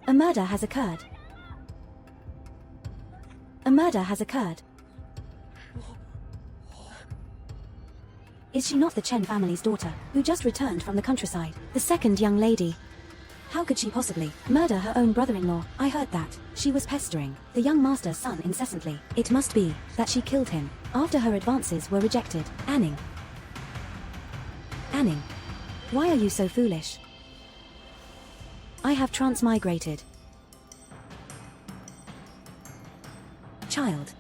A murder has occurred. A murder has occurred. Is she not the Chen family's daughter, who just returned from the countryside? The second young lady. How could she possibly murder her own brother-in-law? I heard that she was pestering the young master's son incessantly. It must be that she killed him after her advances were rejected. Anning. Anning. Why are you so foolish? I have transmigrated. Child.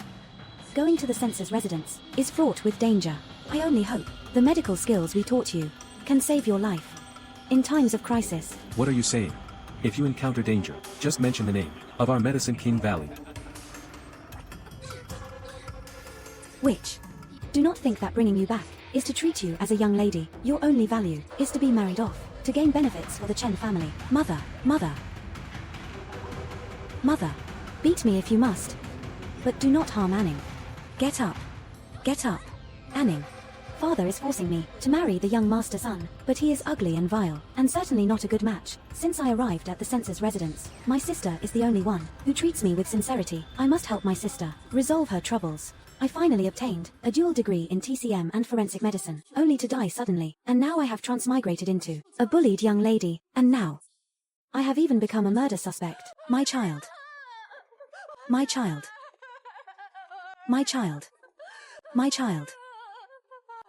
Going to the censor's residence is fraught with danger. I only hope the medical skills we taught you can save your life in times of crisis. What are you saying? If you encounter danger, just mention the name of our Medicine King Valley. Which? Do not think that bringing you back is to treat you as a young lady. Your only value is to be married off, to gain benefits for the Chen family. Mother, mother. Mother, beat me if you must. But do not harm Anning. Get up. Get up. Anning. Father is forcing me to marry the young master son, but he is ugly and vile, and certainly not a good match. Since I arrived at the censor's residence, my sister is the only one who treats me with sincerity. I must help my sister resolve her troubles. I finally obtained a dual degree in TCM and forensic medicine, only to die suddenly, and now I have transmigrated into a bullied young lady, and now I have even become a murder suspect. My child. My child. My child. My child.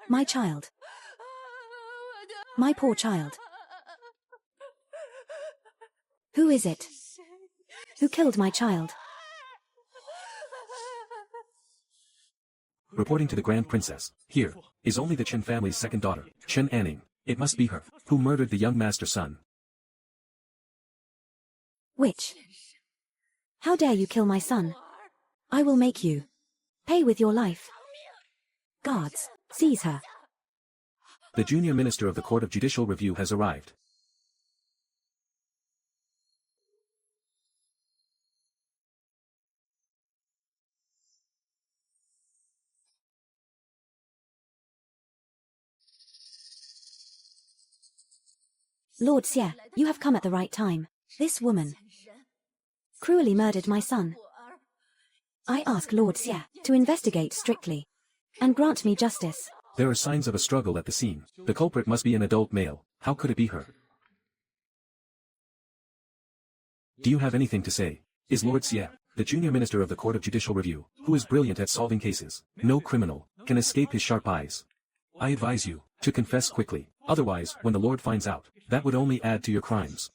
My child. My poor child. Who is it? Who killed my child? Reporting to the Grand Princess, here is only the Chen family's second daughter, Chen Anning. It must be her who murdered the young master's son. Which? How dare you kill my son? I will make you pay with your life. Guards, seize her. The junior minister of the Court of Judicial Review has arrived. Lord Xie, you have come at the right time. This woman cruelly murdered my son. I ask Lord Xie to investigate strictly and grant me justice. There are signs of a struggle at the scene. The culprit must be an adult male. How could it be her? Do you have anything to say? Is Lord Xie, the junior minister of the Court of Judicial Review, who is brilliant at solving cases? No criminal can escape his sharp eyes. I advise you to confess quickly. Otherwise, when the Lord finds out, that would only add to your crimes.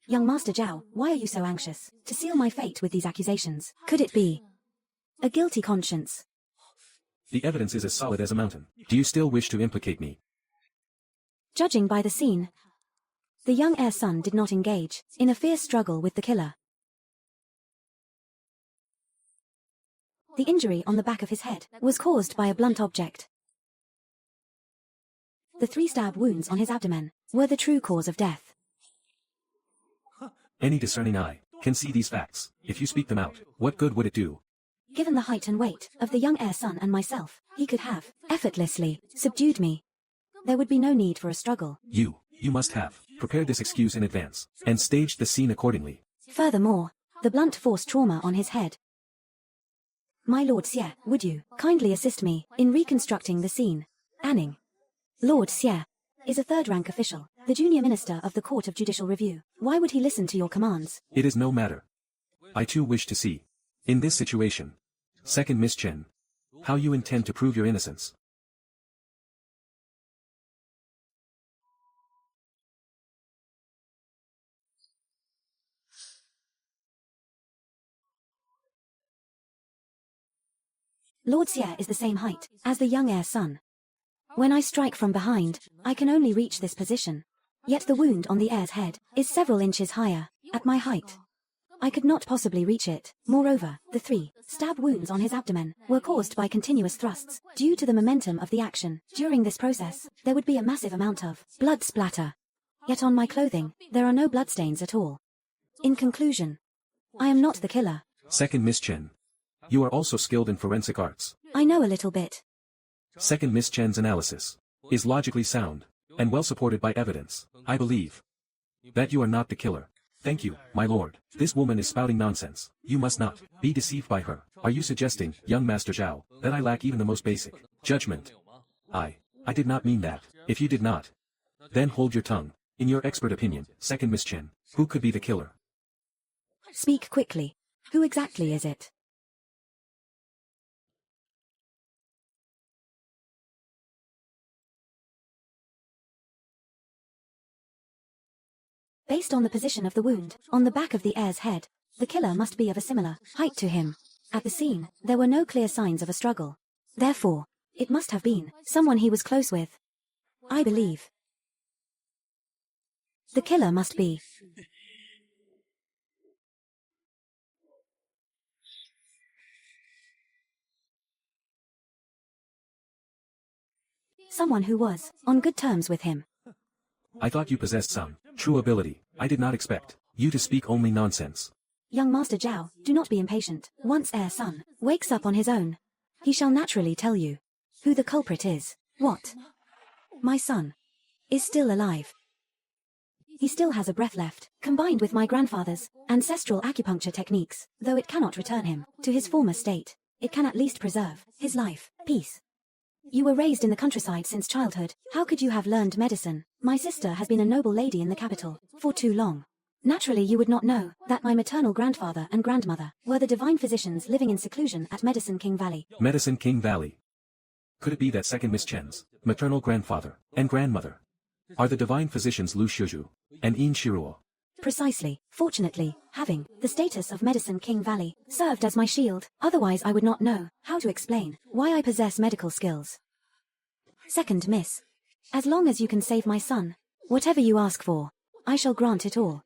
Young Master Zhao, why are you so anxious to seal my fate with these accusations? Could it be a guilty conscience? The evidence is as solid as a mountain. Do you still wish to implicate me? Judging by the scene, the young heir's son did not engage in a fierce struggle with the killer. The injury on the back of his head was caused by a blunt object. The 3 stab wounds on his abdomen were the true cause of death. Any discerning eye can see these facts. If you speak them out, what good would it do? Given the height and weight of the young heir's son and myself, he could have effortlessly subdued me. There would be no need for a struggle. You must have prepared this excuse in advance and staged the scene accordingly. Furthermore, the blunt force trauma on his head. My Lord Xie, would you kindly assist me in reconstructing the scene? Anning. Lord Xie is a third-rank official, the junior minister of the Court of Judicial Review. Why would he listen to your commands? It is no matter. I too wish to see, in this situation, second Miss Chen, how you intend to prove your innocence. Lord Xie is the same height as the young heir's son. When I strike from behind, I can only reach this position. Yet the wound on the heir's head is several inches higher, at my height. I could not possibly reach it. Moreover, the 3 stab wounds on his abdomen were caused by continuous thrusts. Due to the momentum of the action, during this process, there would be a massive amount of blood splatter. Yet on my clothing, there are no bloodstains at all. In conclusion, I am not the killer. Second Miss Chen, you are also skilled in forensic arts. I know a little bit. Second Miss Chen's analysis is logically sound and well supported by evidence. I believe that you are not the killer. Thank you, my lord. This woman is spouting nonsense. You must not be deceived by her. Are you suggesting, young Master Zhao, that I lack even the most basic judgment? I did not mean that. If you did not, then hold your tongue. In your expert opinion, second Miss Chen, who could be the killer? Speak quickly. Who exactly is it? Based on the position of the wound, on the back of the heir's head, the killer must be of a similar height to him. At the scene, there were no clear signs of a struggle. Therefore, it must have been someone he was close with. I believe the killer must be someone who was on good terms with him. I thought you possessed some true ability. I did not expect you to speak only nonsense. Young Master Zhao, do not be impatient. Once heir's son wakes up on his own, he shall naturally tell you who the culprit is. What? My son is still alive. He still has a breath left, combined with my grandfather's ancestral acupuncture techniques. Though it cannot return him to his former state, it can at least preserve his life. Peace. You were raised in the countryside since childhood. How could you have learned medicine? My sister has been a noble lady in the capital for too long. Naturally you would not know that my maternal grandfather and grandmother were the divine physicians living in seclusion at Medicine King Valley. Medicine King Valley. Could it be that second Miss Chen's maternal grandfather and grandmother are the divine physicians Lu Shuzhu and Yin Shiruo? Precisely. Fortunately, having the status of Medicine King Valley served as my shield, otherwise I would not know how to explain why I possess medical skills. Second Miss, as long as you can save my son, whatever you ask for, I shall grant it all.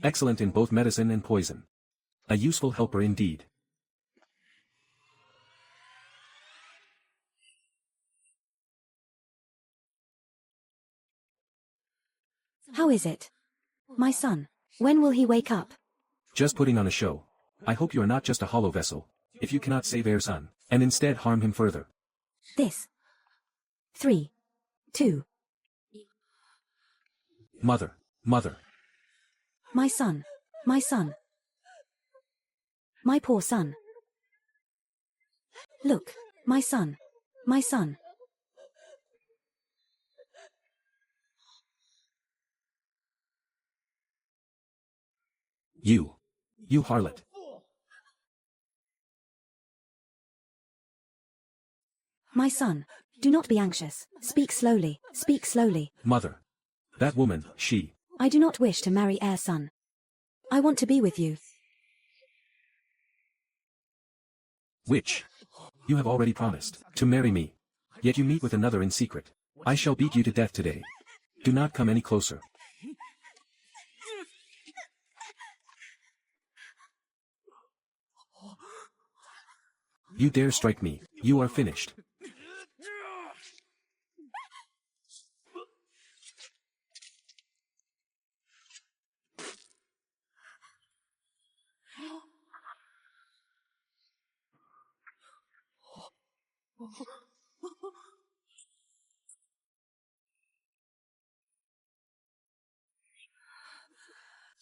Excellent in both medicine and poison. A useful helper indeed. How is it? My son, when will he wake up? Just putting on a show. I hope you are not just a hollow vessel, if you cannot save heir son, and instead harm him further. This. 3, 2. Mother. My son. My son. My poor son. Look, my son. My son. You harlot. My son, do not be anxious. Speak slowly, speak slowly. Mother. That woman, she. I do not wish to marry heir son. I want to be with you. Which? You have already promised to marry me. Yet you meet with another in secret. I shall beat you to death today. Do not come any closer. You dare strike me, you are finished.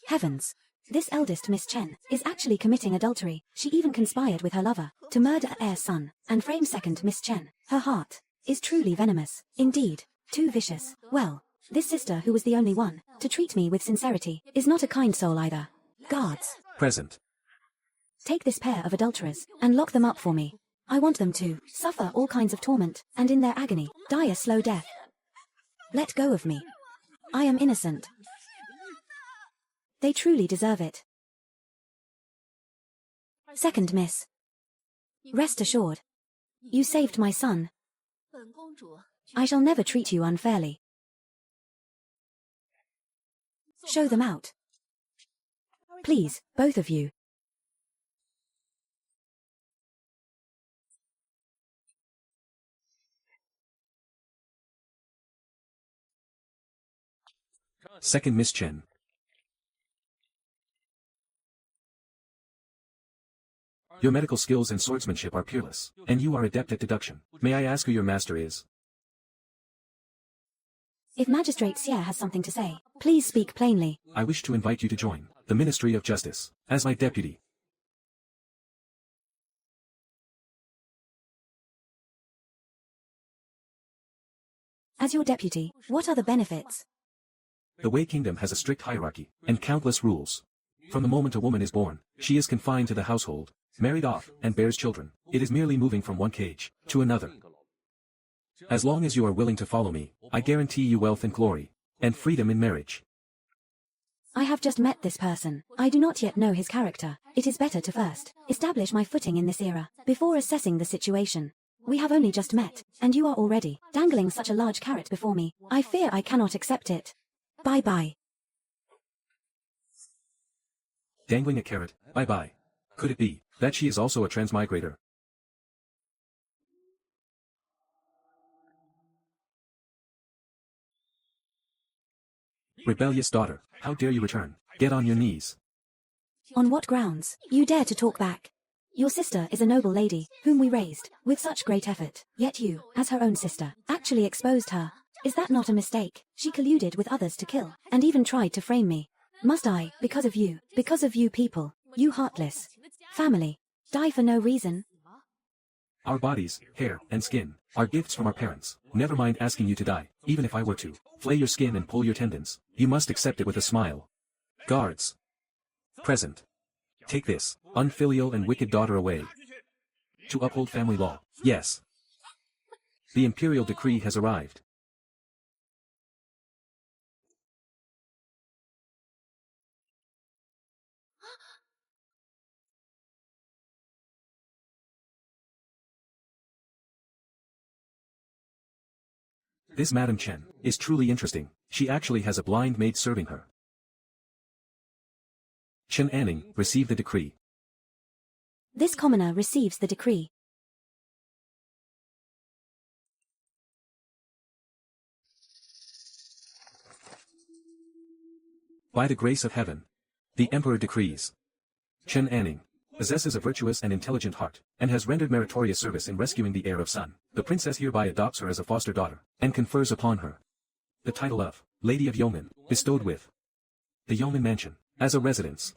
Heavens! This eldest Miss Chen is actually committing adultery. She even conspired with her lover to murder heir son and frame second Miss Chen. Her heart is truly venomous. Indeed, too vicious. Well, this sister who was the only one to treat me with sincerity is not a kind soul either. Guards, Present. take this pair of adulterers and lock them up for me. I want them to suffer all kinds of torment and in their agony die a slow death. Let go of me. I am innocent. They truly deserve it. Second Miss, rest assured. You saved my son. I shall never treat you unfairly. Show them out. Please, both of you. Second Miss Chen. Your medical skills and swordsmanship are peerless, and you are adept at deduction. May I ask who your master is? If Magistrate Xie has something to say, please speak plainly. I wish to invite you to join the Ministry of Justice as my deputy. As your deputy, what are the benefits? The Wei Kingdom has a strict hierarchy and countless rules. From the moment a woman is born, she is confined to the household, married off, and bears children. It is merely moving from one cage to another. As long as you are willing to follow me, I guarantee you wealth and glory, and freedom in marriage. I have just met this person. I do not yet know his character. It is better to first establish my footing in this era, before assessing the situation. We have only just met, and you are already dangling such a large carrot before me. I fear I cannot accept it. Bye-bye. Dangling a carrot, bye-bye. Could it be that she is also a transmigrator? Rebellious daughter, how dare you return? Get on your knees. On what grounds? You dare to talk back? Your sister is a noble lady, whom we raised, with such great effort, yet you, as her own sister, actually exposed her. Is that not a mistake? She colluded with others to kill, and even tried to frame me. Must I, because of you people, you heartless family, die for no reason? Our bodies, hair, and skin are gifts from our parents. Never mind asking you to die. Even if I were to flay your skin and pull your tendons, you must accept it with a smile. Guards. Present. Take this unfilial and wicked daughter away. To uphold family law. Yes. The imperial decree has arrived. This Madame Chen is truly interesting. She actually has a blind maid serving her. Chen Anning, receive the decree. This commoner receives the decree. By the grace of heaven, the Emperor decrees. Chen Anning possesses a virtuous and intelligent heart, and has rendered meritorious service in rescuing the heir of Sun. The princess hereby adopts her as a foster daughter, and confers upon her the title of Lady of Yeoman, bestowed with the Yeoman Mansion, as a residence.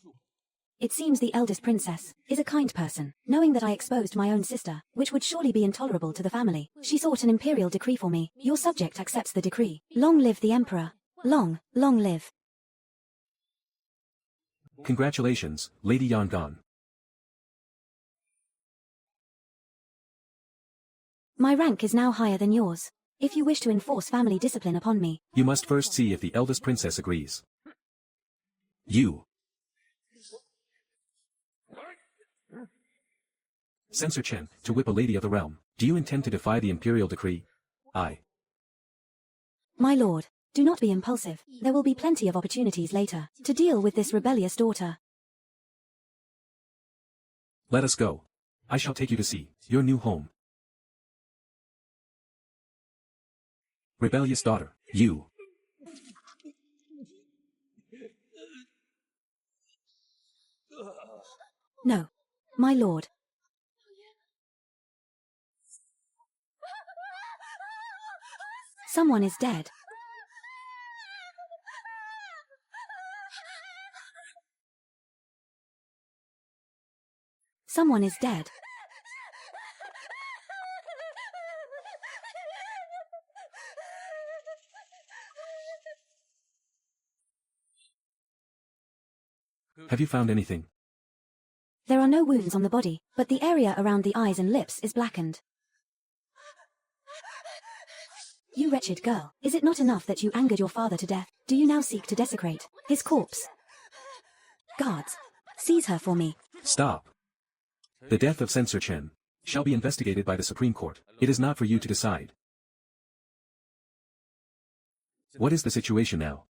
It seems the eldest princess is a kind person. Knowing that I exposed my own sister, which would surely be intolerable to the family, she sought an imperial decree for me. Your subject accepts the decree. Long live the emperor. Long, long live. Congratulations, Lady Yangon. My rank is now higher than yours. If you wish to enforce family discipline upon me, You must first see if the eldest princess agrees. You. Censor Chen, to whip a lady of the realm. Do you intend to defy the imperial decree? My lord, do not be impulsive. There will be plenty of opportunities later to deal with this rebellious daughter. Let us go. I shall take you to see your new home. Rebellious daughter, you. No, my lord. Someone is dead. Someone is dead. Have you found anything? There are no wounds on the body, but the area around the eyes and lips is blackened. You wretched girl, is it not enough that you angered your father to death? Do you now seek to desecrate his corpse? Guards, seize her for me. Stop. The death of Censor Chen shall be investigated by the Supreme Court. It is not for you to decide. What is the situation now?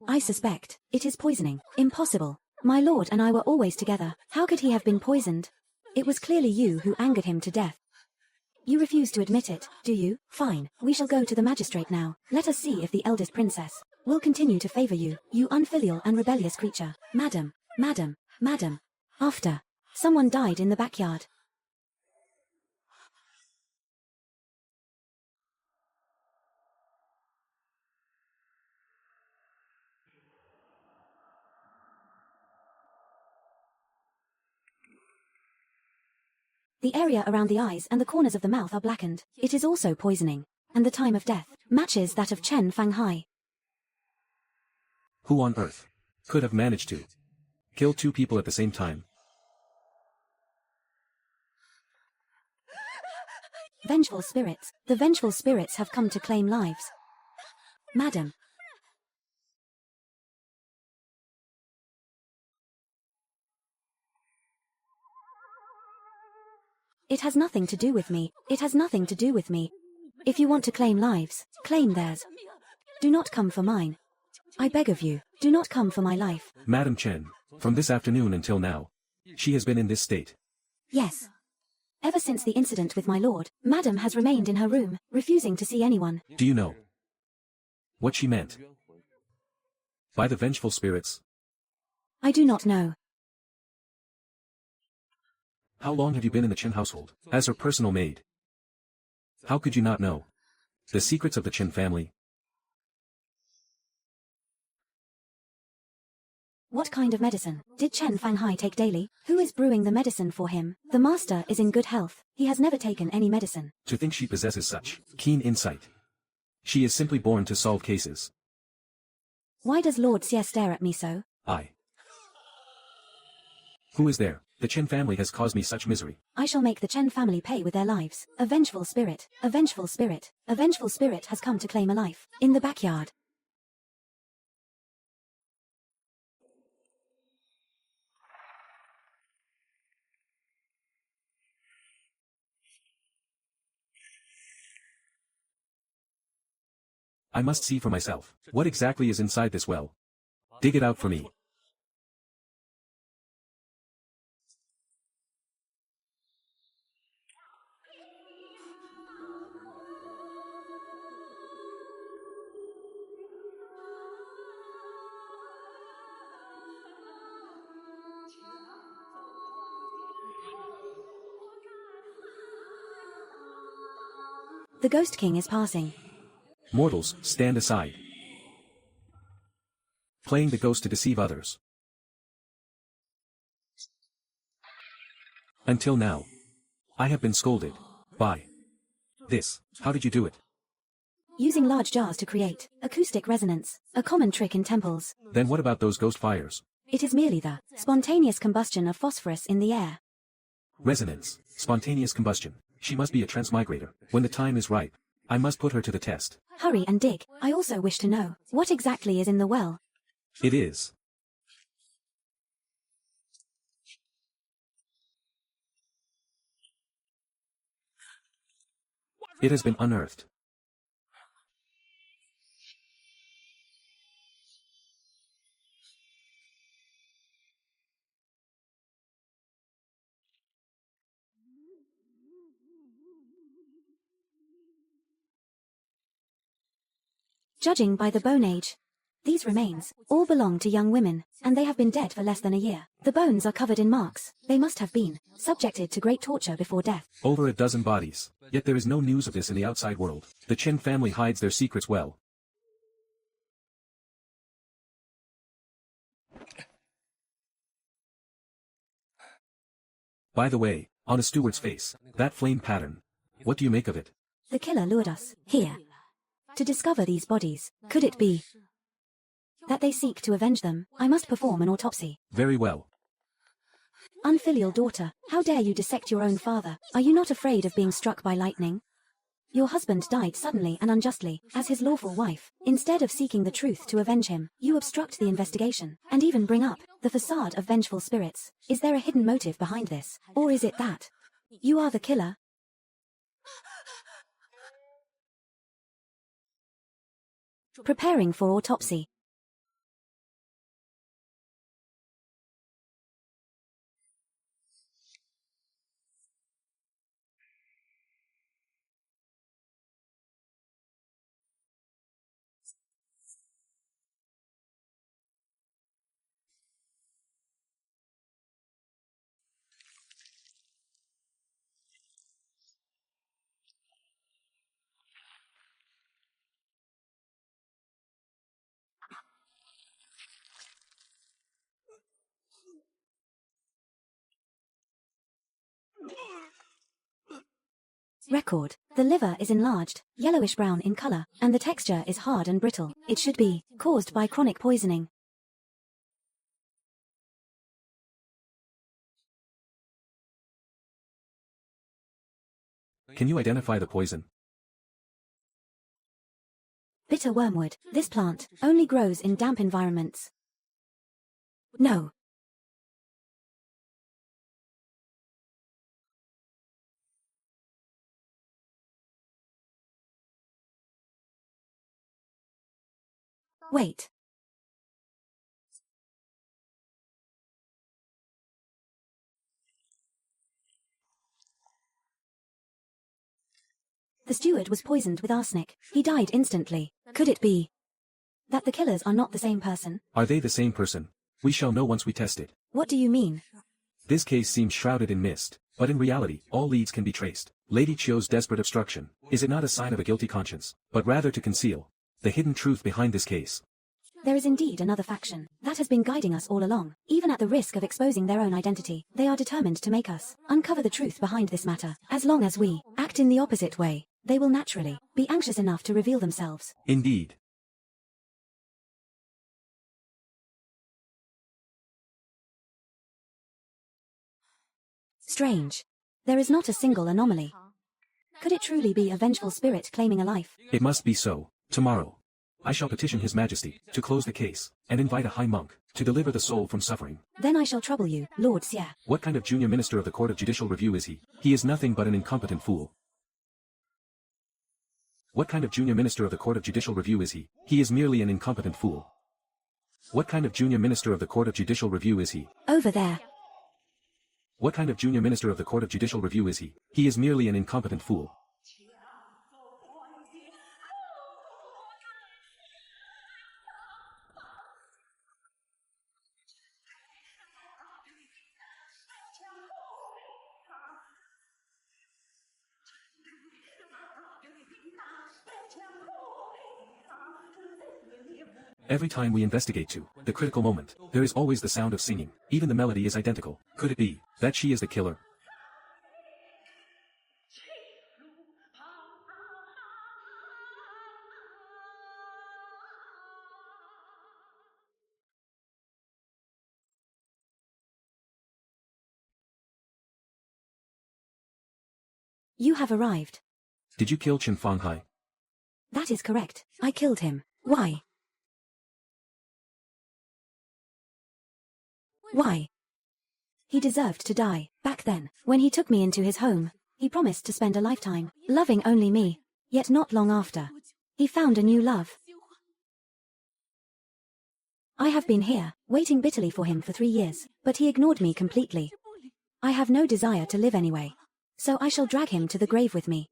I suspect it is poisoning. Impossible. My lord and I were always together. How could he have been poisoned? It was clearly you who angered him to death. You refuse to admit it, do you? Fine. We shall go to the magistrate now. Let us see if the eldest princess will continue to favor you, you unfilial and rebellious creature. Madam, madam, madam. After. Someone died in the backyard. The area around the eyes and the corners of the mouth are blackened. It is also poisoning. And the time of death matches that of Chen Fanghai. Who on earth could have managed to kill two people at the same time? Vengeful spirits. The vengeful spirits have come to claim lives. Madam. It has nothing to do with me. It has nothing to do with me. If you want to claim lives, claim theirs. Do not come for mine. I beg of you, do not come for my life. Madam Chen, from this afternoon until now, she has been in this state. Yes. Ever since the incident with my lord, Madam has remained in her room, refusing to see anyone. Do you know what she meant by the vengeful spirits? I do not know. How long have you been in the Chen household, as her personal maid? How could you not know the secrets of the Chen family? What kind of medicine did Chen Fanghai take daily? Who is brewing the medicine for him? The master is in good health. He has never taken any medicine. To think she possesses such keen insight. She is simply born to solve cases. Why does Lord Xie stare at me so? Who is there? The Chen family has caused me such misery. I shall make the Chen family pay with their lives. A vengeful spirit. A vengeful spirit. A vengeful spirit has come to claim a life. In the backyard. I must see for myself. What exactly is inside this well? Dig it out for me. The Ghost King is passing. Mortals, stand aside. Playing the ghost to deceive others. Until now, I have been scolded by this. How did you do it? Using large jars to create acoustic resonance, a common trick in temples. Then what about those ghost fires? It is merely the spontaneous combustion of phosphorus in the air. Resonance, spontaneous combustion. She must be a transmigrator. When the time is ripe, I must put her to the test. Hurry and dig. I also wish to know, what exactly is in the well? It is It has been unearthed. Judging by the bone age, these remains all belong to young women, and they have been dead for less than a year. The bones are covered in marks. They must have been subjected to great torture before death. Over a dozen bodies. Yet there is no news of this in the outside world. The Chen family hides their secrets well. By the way, on a steward's face, that flame pattern. What do you make of it? The killer lured us here to discover these bodies. Could it be that they seek to avenge them? I must perform an autopsy. Very well. Unfilial daughter, how dare you dissect your own father? Are you not afraid of being struck by lightning? Your husband died suddenly and unjustly, as his lawful wife. Instead of seeking the truth to avenge him, you obstruct the investigation, and even bring up the facade of vengeful spirits. Is there a hidden motive behind this? Or is it that you are the killer? Preparing for autopsy. Record. The liver is enlarged, yellowish-brown in color, and the texture is hard and brittle. It should be caused by chronic poisoning. Can you identify the poison? Bitter wormwood. This plant only grows in damp environments. No. Wait. The steward was poisoned with arsenic. He died instantly. Could it be that the killers are not the same person? Are they the same person? We shall know once we test it. What do you mean? This case seems shrouded in mist, but in reality, all leads can be traced. Lady Chio's desperate obstruction, is it not a sign of a guilty conscience, but rather to conceal the hidden truth behind this case? There is indeed another faction that has been guiding us all along. Even at the risk of exposing their own identity, they are determined to make us uncover the truth behind this matter. As long as we act in the opposite way, they will naturally be anxious enough to reveal themselves. Indeed. Strange. There is not a single anomaly. Could it truly be a vengeful spirit claiming a life? It must be so. Tomorrow, I shall petition His Majesty to close the case, and invite a high monk to deliver the soul from suffering. Then I shall trouble you, Lord Xie. What kind of junior minister of the Court of Judicial Review is he? He is nothing but an incompetent fool. What kind of junior minister of the Court of Judicial Review is he? He is merely an incompetent fool. What kind of junior minister of the Court of Judicial Review is he? Over there. What kind of junior minister of the Court of Judicial Review is he? He is merely an incompetent fool. Every time we investigate to the critical moment, there is always the sound of singing. Even the melody is identical. Could it be that she is the killer? You have arrived. Did you kill Chen Fanghai? That is correct. I killed him. Why? Why? He deserved to die. Back then, when he took me into his home, he promised to spend a lifetime loving only me. Yet not long after, he found a new love. I have been here, waiting bitterly for him for 3 years, but he ignored me completely. I have no desire to live anyway. So I shall drag him to the grave with me.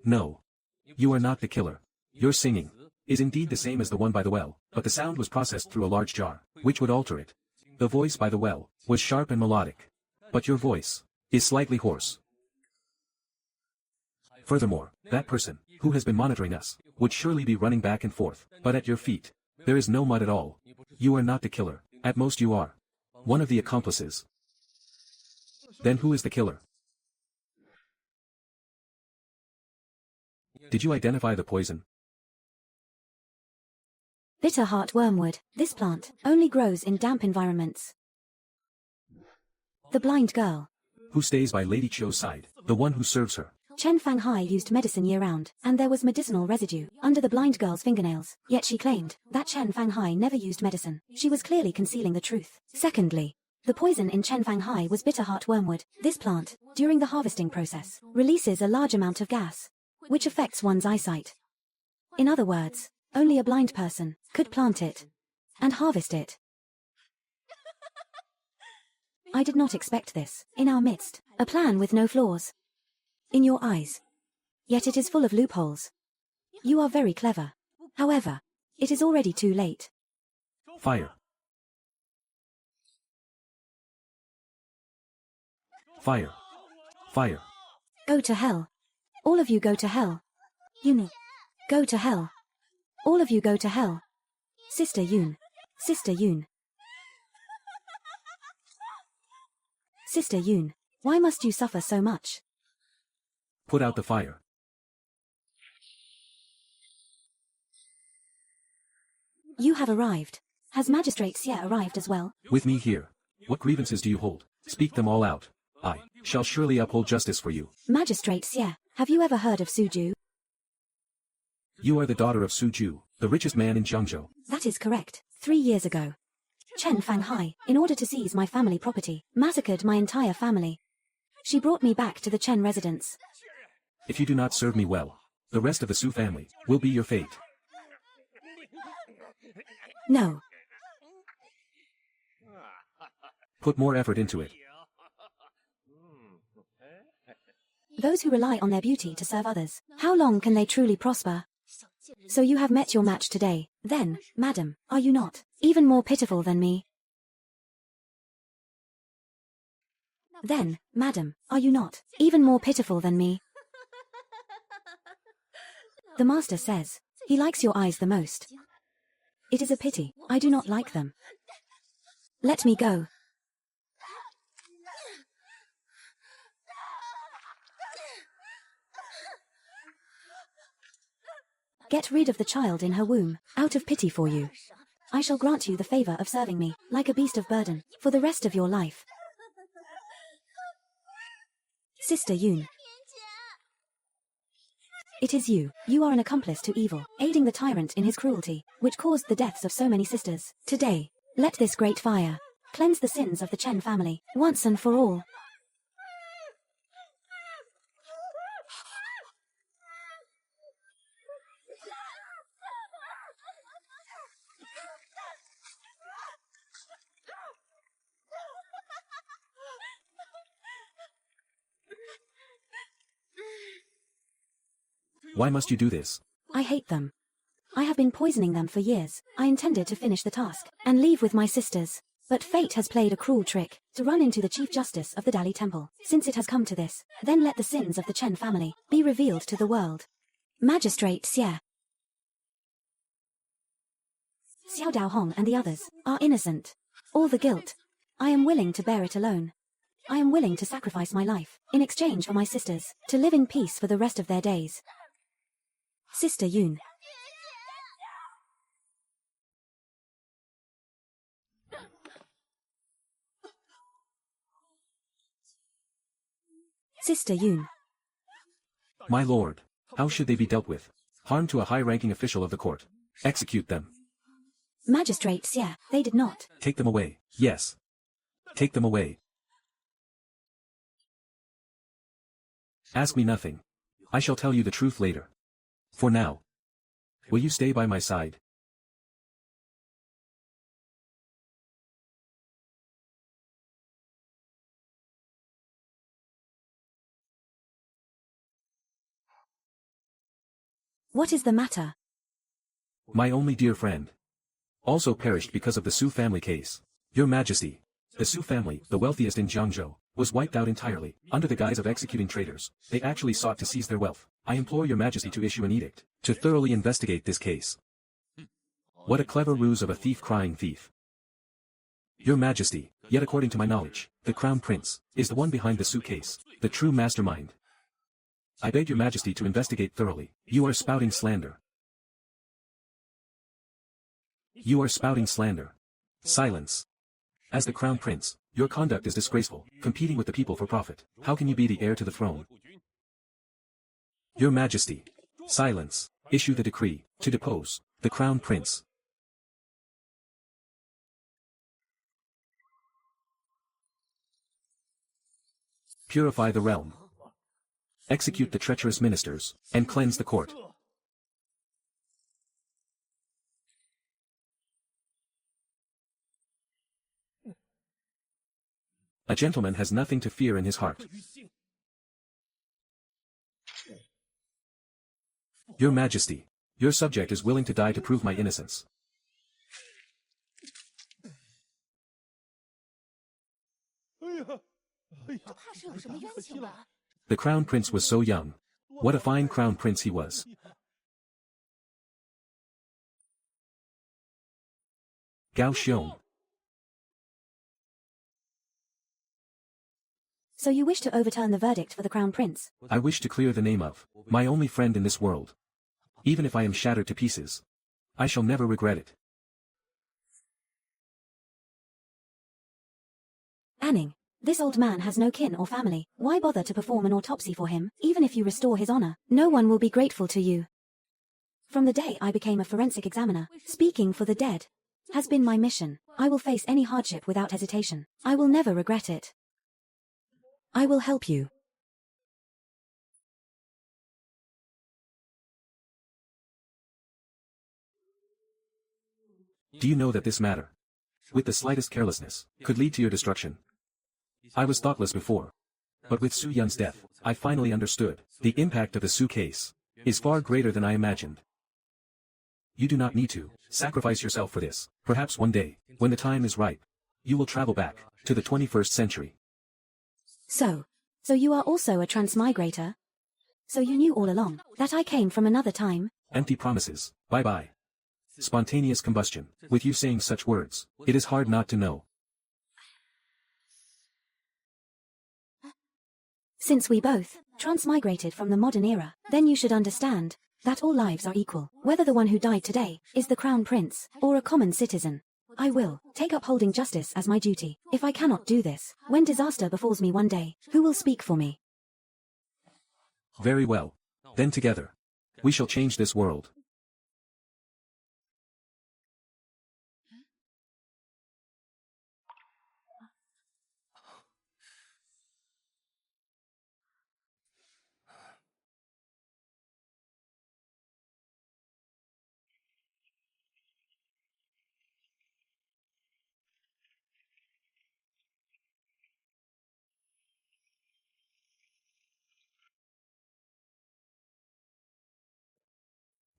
No. You are not the killer. Your singing is indeed the same as the one by the well, but the sound was processed through a large jar, which would alter it. The voice by the well was sharp and melodic, but your voice is slightly hoarse. Furthermore, that person who has been monitoring us would surely be running back and forth, but at your feet, there is no mud at all. You are not the killer. At most you are one of the accomplices. Then who is the killer? Did you identify the poison? Bitter heart wormwood. This plant only grows in damp environments. The blind girl. Who stays by Lady Chio's side? The one who serves her. Chen Fanghai used medicine year-round, and there was medicinal residue under the blind girl's fingernails. Yet she claimed that Chen Fanghai never used medicine. She was clearly concealing the truth. Secondly, the poison in Chen Fanghai was bitter heart wormwood. This plant, during the harvesting process, releases a large amount of gas, which affects one's eyesight. In other words, only a blind person could plant it and harvest it. I did not expect this. In our midst, a plan with no flaws. In your eyes. Yet it is full of loopholes. You are very clever. However, it is already too late. Fire. Fire. Fire. Go to hell. All of you go to hell. You know. Go to hell. All of you go to hell. Sister Yoon. Sister Yoon. Sister Yoon. Why must you suffer so much? Put out the fire. You have arrived. Has Magistrate Xie arrived as well? With me here. What grievances do you hold? Speak them all out. I shall surely uphold justice for you. Magistrate Xie, have you ever heard of Suju? You are the daughter of Suju, the richest man in Jiangzhou. That is correct. 3 years ago, Chen Fanghai, in order to seize my family property, massacred my entire family. She brought me back to the Chen residence. If you do not serve me well, the rest of the Su family will be your fate. No. Put more effort into it. Those who rely on their beauty to serve others, how long can they truly prosper? So you have met your match today. Then, madam, are you not even more pitiful than me? Then, madam, are you not even more pitiful than me? The master says, he likes your eyes the most. It is a pity, I do not like them. Let me go. Get rid of the child in her womb, out of pity for you. I shall grant you the favor of serving me, like a beast of burden, for the rest of your life. Sister Yoon. It is you. You are an accomplice to evil, aiding the tyrant in his cruelty, which caused the deaths of so many sisters. Today, let this great fire cleanse the sins of the Chen family, once and for all. Why must you do this? I hate them. I have been poisoning them for years. I intended to finish the task and leave with my sisters. But fate has played a cruel trick to run into the Chief Justice of the Dali Temple. Since it has come to this, then let the sins of the Chen family be revealed to the world. Magistrate Xie. Xiao Daohong and the others are innocent. All the guilt. I am willing to bear it alone. I am willing to sacrifice my life in exchange for my sisters to live in peace for the rest of their days. Sister Yoon. Sister Yoon. My lord, how should they be dealt with? Harm to a high-ranking official of the court. Execute them. Magistrate Xie, they did not. Take them away. Yes. Take them away. Ask me nothing. I shall tell you the truth later. For now, will you stay by my side? What is the matter? My only dear friend also perished because of the Su family case. Your Majesty, the Su family, the wealthiest in Jiangzhou, was wiped out entirely, under the guise of executing traitors. They actually sought to seize their wealth. I implore your Majesty to issue an edict, to thoroughly investigate this case. What a clever ruse of a thief crying thief. Your Majesty, yet according to my knowledge, the Crown Prince is the one behind the Su case, the true mastermind. I beg your Majesty to investigate thoroughly. You are spouting slander. You are spouting slander. Silence. As the Crown Prince, your conduct is disgraceful, competing with the people for profit. How can you be the heir to the throne? Your Majesty. Silence. Issue the decree, to depose the Crown Prince. Purify the realm. Execute the treacherous ministers, and cleanse the court. A gentleman has nothing to fear in his heart. Your Majesty, your subject is willing to die to prove my innocence. The Crown Prince was so young. What a fine Crown Prince he was. Gao Xiong. So you wish to overturn the verdict for the Crown Prince? I wish to clear the name of my only friend in this world. Even if I am shattered to pieces, I shall never regret it. Anning, this old man has no kin or family. Why bother to perform an autopsy for him? Even if you restore his honor, no one will be grateful to you. From the day I became a forensic examiner, speaking for the dead has been my mission. I will face any hardship without hesitation. I will never regret it. I will help you. Do you know that this matter, with the slightest carelessness, could lead to your destruction? I was thoughtless before. But with Su Yun's death, I finally understood. The impact of the Su case is far greater than I imagined. You do not need to sacrifice yourself for this. Perhaps one day, when the time is ripe, you will travel back to the 21st century. So you are also a transmigrator? So you knew all along that I came from another time? Empty promises. Bye-bye. Spontaneous combustion. With you saying such words, it is hard not to know. Since we both transmigrated from the modern era, then you should understand that all lives are equal, whether the one who died today is the Crown Prince or a common citizen. I will take upholding justice as my duty. If I cannot do this, when disaster befalls me one day, who will speak for me? Very well. Then together, we shall change this world.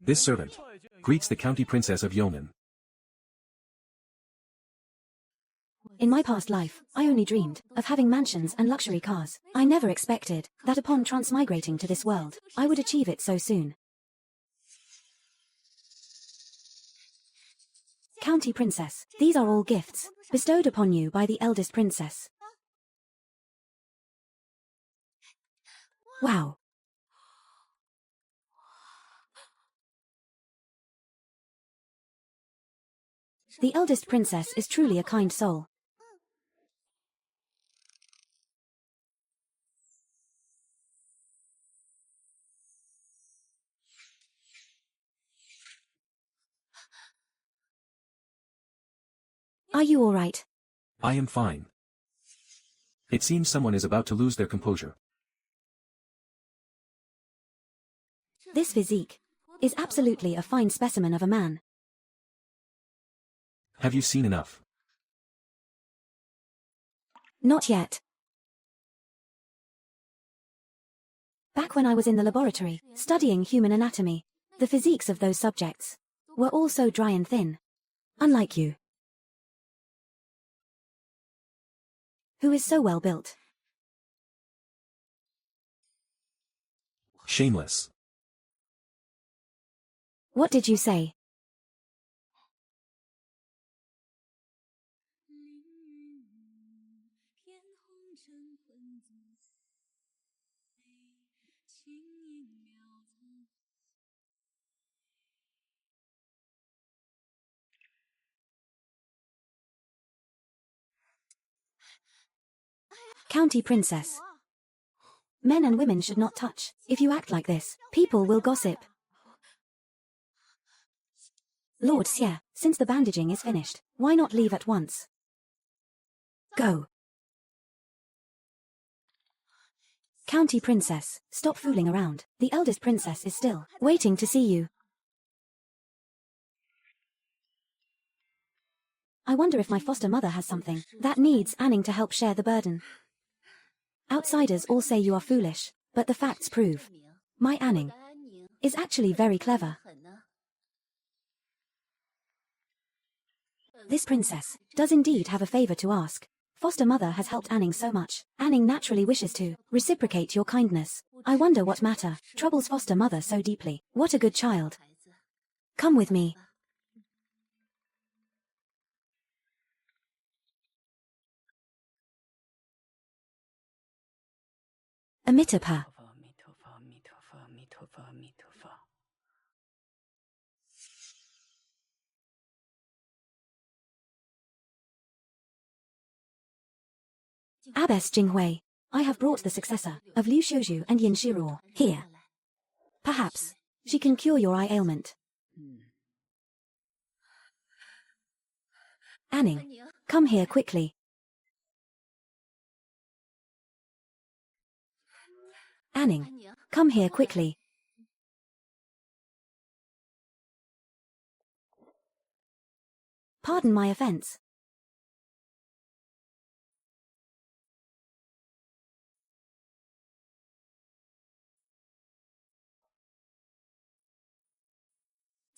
This servant greets the county princess of Yeoman. In my past life, I only dreamed of having mansions and luxury cars. I never expected that upon transmigrating to this world, I would achieve it so soon. County Princess, these are all gifts bestowed upon you by the eldest princess. Wow. The eldest princess is truly a kind soul. Are you all right? I am fine. It seems someone is about to lose their composure. This physique is absolutely a fine specimen of a man. Have you seen enough? Not yet. Back when I was in the laboratory, studying human anatomy, the physiques of those subjects were all so dry and thin. Unlike you, who is so well built. Shameless. What did you say? County Princess. Men and women should not touch. If you act like this, people will gossip. Lord Xie, since the bandaging is finished, why not leave at once? Go. County Princess, stop fooling around. The eldest princess is still waiting to see you. I wonder if my foster mother has something that needs Anning to help share the burden. Outsiders all say you are foolish, but the facts prove my Anning is actually very clever. This princess does indeed have a favor to ask. Foster mother has helped Anning so much. Anning naturally wishes to reciprocate your kindness. I wonder what matter troubles foster mother so deeply. What a good child. Come with me. Amitabha. Abbess Jinghui, I have brought the successor of Liu Xiuzhu and Yin Shiruo here. Perhaps she can cure your eye ailment. Anning, come here quickly. Anning, come here quickly. Pardon my offense.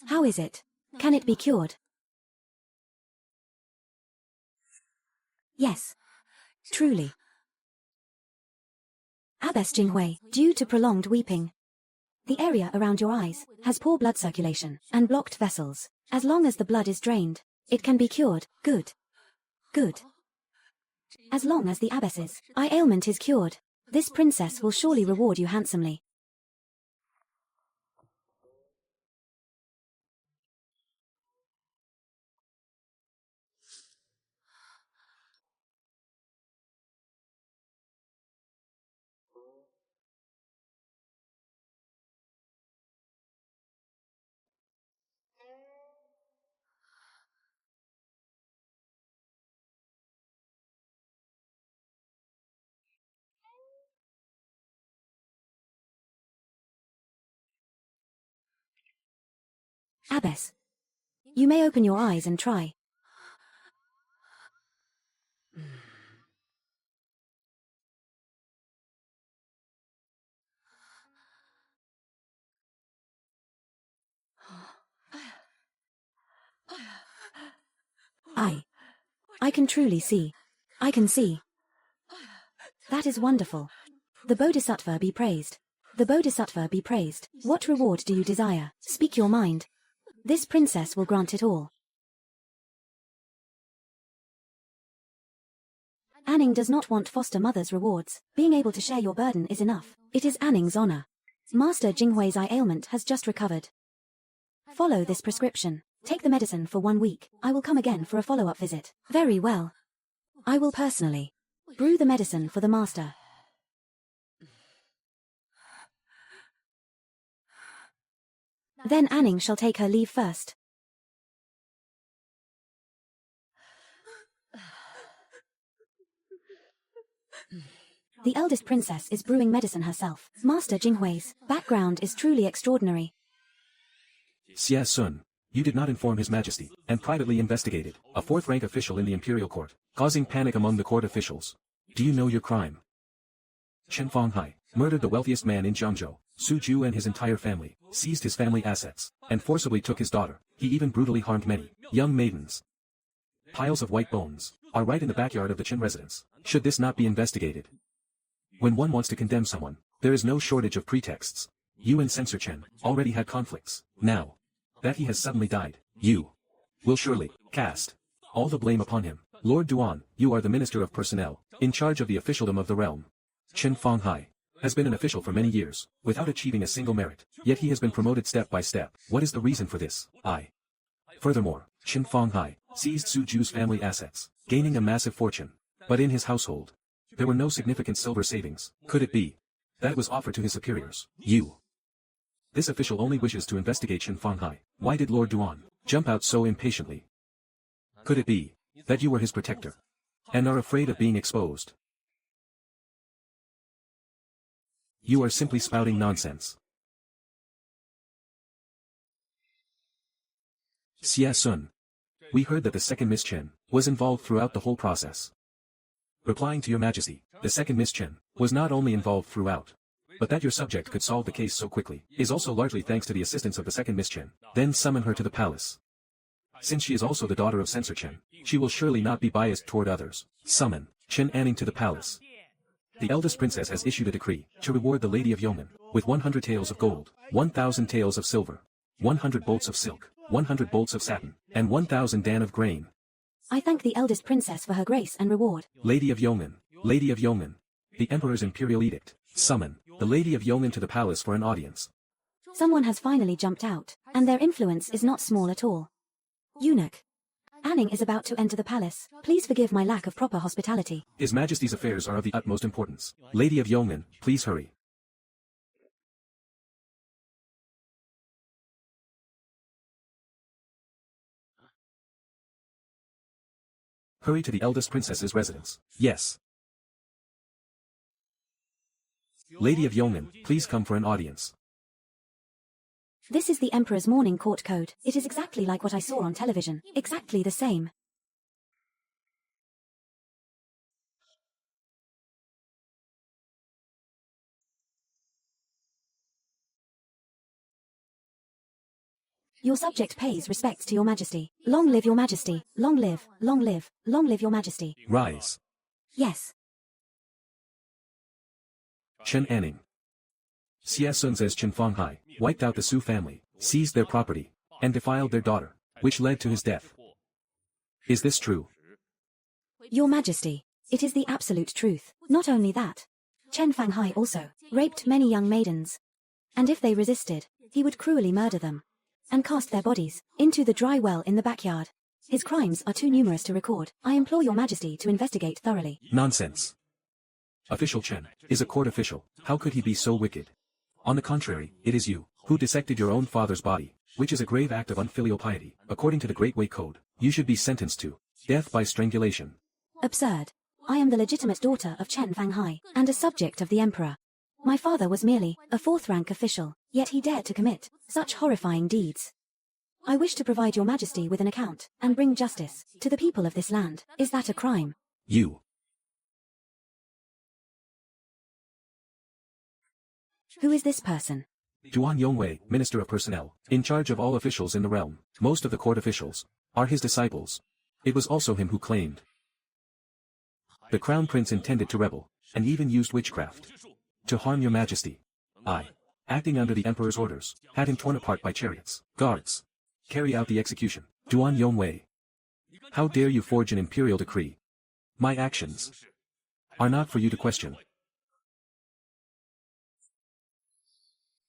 How is it? Can it be cured? Yes. Truly. Abbess Jinghui, due to prolonged weeping, the area around your eyes has poor blood circulation and blocked vessels. As long as the blood is drained, it can be cured. Good. Good. As long as the abbess's eye ailment is cured, this princess will surely reward you handsomely. Abbess, you may open your eyes and try. I can truly see. I can see. That is wonderful. The Bodhisattva be praised. The Bodhisattva be praised. What reward do you desire? Speak your mind. This princess will grant it all. Anning does not want foster mother's rewards. Being able to share your burden is enough. It is Anning's honor. Master Jinghui's eye ailment has just recovered. Follow this prescription. Take the medicine for 1 week. I will come again for a follow-up visit. Very well. I will personally brew the medicine for the master. Then Anning shall take her leave first. The eldest princess is brewing medicine herself. Master Jinghui's background is truly extraordinary. Xia Sun, you did not inform His Majesty, and privately investigated a fourth-rank official in the Imperial Court, causing panic among the court officials. Do you know your crime? Chen Fenghai murdered the wealthiest man in Zhangzhou, Su Ju, and his entire family, seized his family assets, and forcibly took his daughter. He even brutally harmed many young maidens. Piles of white bones are right in the backyard of the Chen residence. Should this not be investigated? When one wants to condemn someone, there is no shortage of pretexts. You and Censor Chen already had conflicts. Now that he has suddenly died, you will surely cast all the blame upon him. Lord Duan, you are the Minister of Personnel, in charge of the officialdom of the realm. Chen Fenghai has been an official for many years, without achieving a single merit, yet he has been promoted step by step. What is the reason for this? Furthermore, Chen Fenghai seized Su Ju's family assets, gaining a massive fortune. But in his household, there were no significant silver savings. Could it be that it was offered to his superiors? This official only wishes to investigate Chen Fenghai. Why did Lord Duan jump out so impatiently? Could it be that you were his protector, and are afraid of being exposed? You are simply spouting nonsense. Xia Sun, we heard that the second Miss Chen was involved throughout the whole process. Replying to your Majesty, the second Miss Chen was not only involved throughout, but that your subject could solve the case so quickly is also largely thanks to the assistance of the second Miss Chen. Then summon her to the palace. Since she is also the daughter of Censor Chen, she will surely not be biased toward others. Summon Chen Anning to the palace. The eldest princess has issued a decree to reward the Lady of Yeoman with 100 taels of gold, 1,000 taels of silver, 100 bolts of silk, 100 bolts of satin, and 1,000 dan of grain. I thank the eldest princess for her grace and reward. Lady of Yeoman, the Emperor's imperial edict Summon the Lady of Yong'an to the palace for an audience. Someone has finally jumped out, and their influence is not small at all. Eunuch. Anning is about to enter the palace. Please forgive my lack of proper hospitality. His Majesty's affairs are of the utmost importance. Lady of Yong'an, please hurry. Hurry to the eldest princess's residence. Yes. Lady of Yong'an, please come for an audience. This is the Emperor's morning court code. It is exactly like what I saw on television. Exactly the same. Your subject pays respects to your majesty. Long live your majesty. Long live, long live, long live your majesty. Rise. Yes. Chen Anning. Xie Sun's Chen Fanghai wiped out the Su family, seized their property, and defiled their daughter, which led to his death. Is this true? Your majesty, it is the absolute truth. Not only that, Chen Fanghai also raped many young maidens. And if they resisted, he would cruelly murder them and cast their bodies into the dry well in the backyard. His crimes are too numerous to record. I implore your majesty to investigate thoroughly. Nonsense. Official Chen is a court official. How could he be so wicked? On the contrary, it is you who dissected your own father's body, which is a grave act of unfilial piety. According to the Great Way Code, you should be sentenced to death by strangulation. Absurd. I am the legitimate daughter of Chen Fanghai, and a subject of the emperor. My father was merely a fourth-rank official, yet he dared to commit such horrifying deeds. I wish to provide your majesty with an account, and bring justice to the people of this land. Is that a crime? You. Who is this person? Duan Yongwei, Minister of Personnel, in charge of all officials in the realm. Most of the court officials are his disciples. It was also him who claimed the crown prince intended to rebel, and even used witchcraft to harm your majesty. I, acting under the emperor's orders, had him torn apart by chariots. Guards, carry out the execution. Duan Yongwei, how dare you forge an imperial decree? My actions are not for you to question.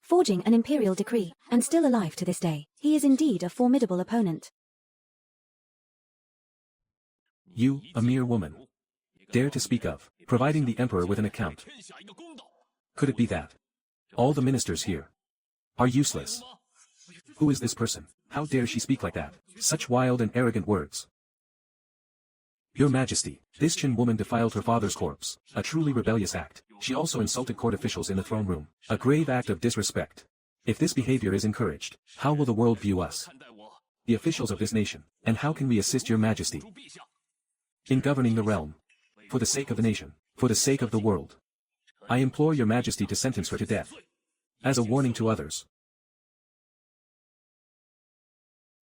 Forging an imperial decree, and still alive to this day, he is indeed a formidable opponent. You, a mere woman, dare to speak of providing the emperor with an account. Could it be that all the ministers here are useless? Who is this person? How dare she speak like that? Such wild and arrogant words. Your Majesty, this Chen woman defiled her father's corpse, a truly rebellious act. She also insulted court officials in the throne room, a grave act of disrespect. If this behavior is encouraged, how will the world view us, the officials of this nation, and how can we assist your Majesty in governing the realm? For the sake of the nation, for the sake of the world, I implore your Majesty to sentence her to death, as a warning to others.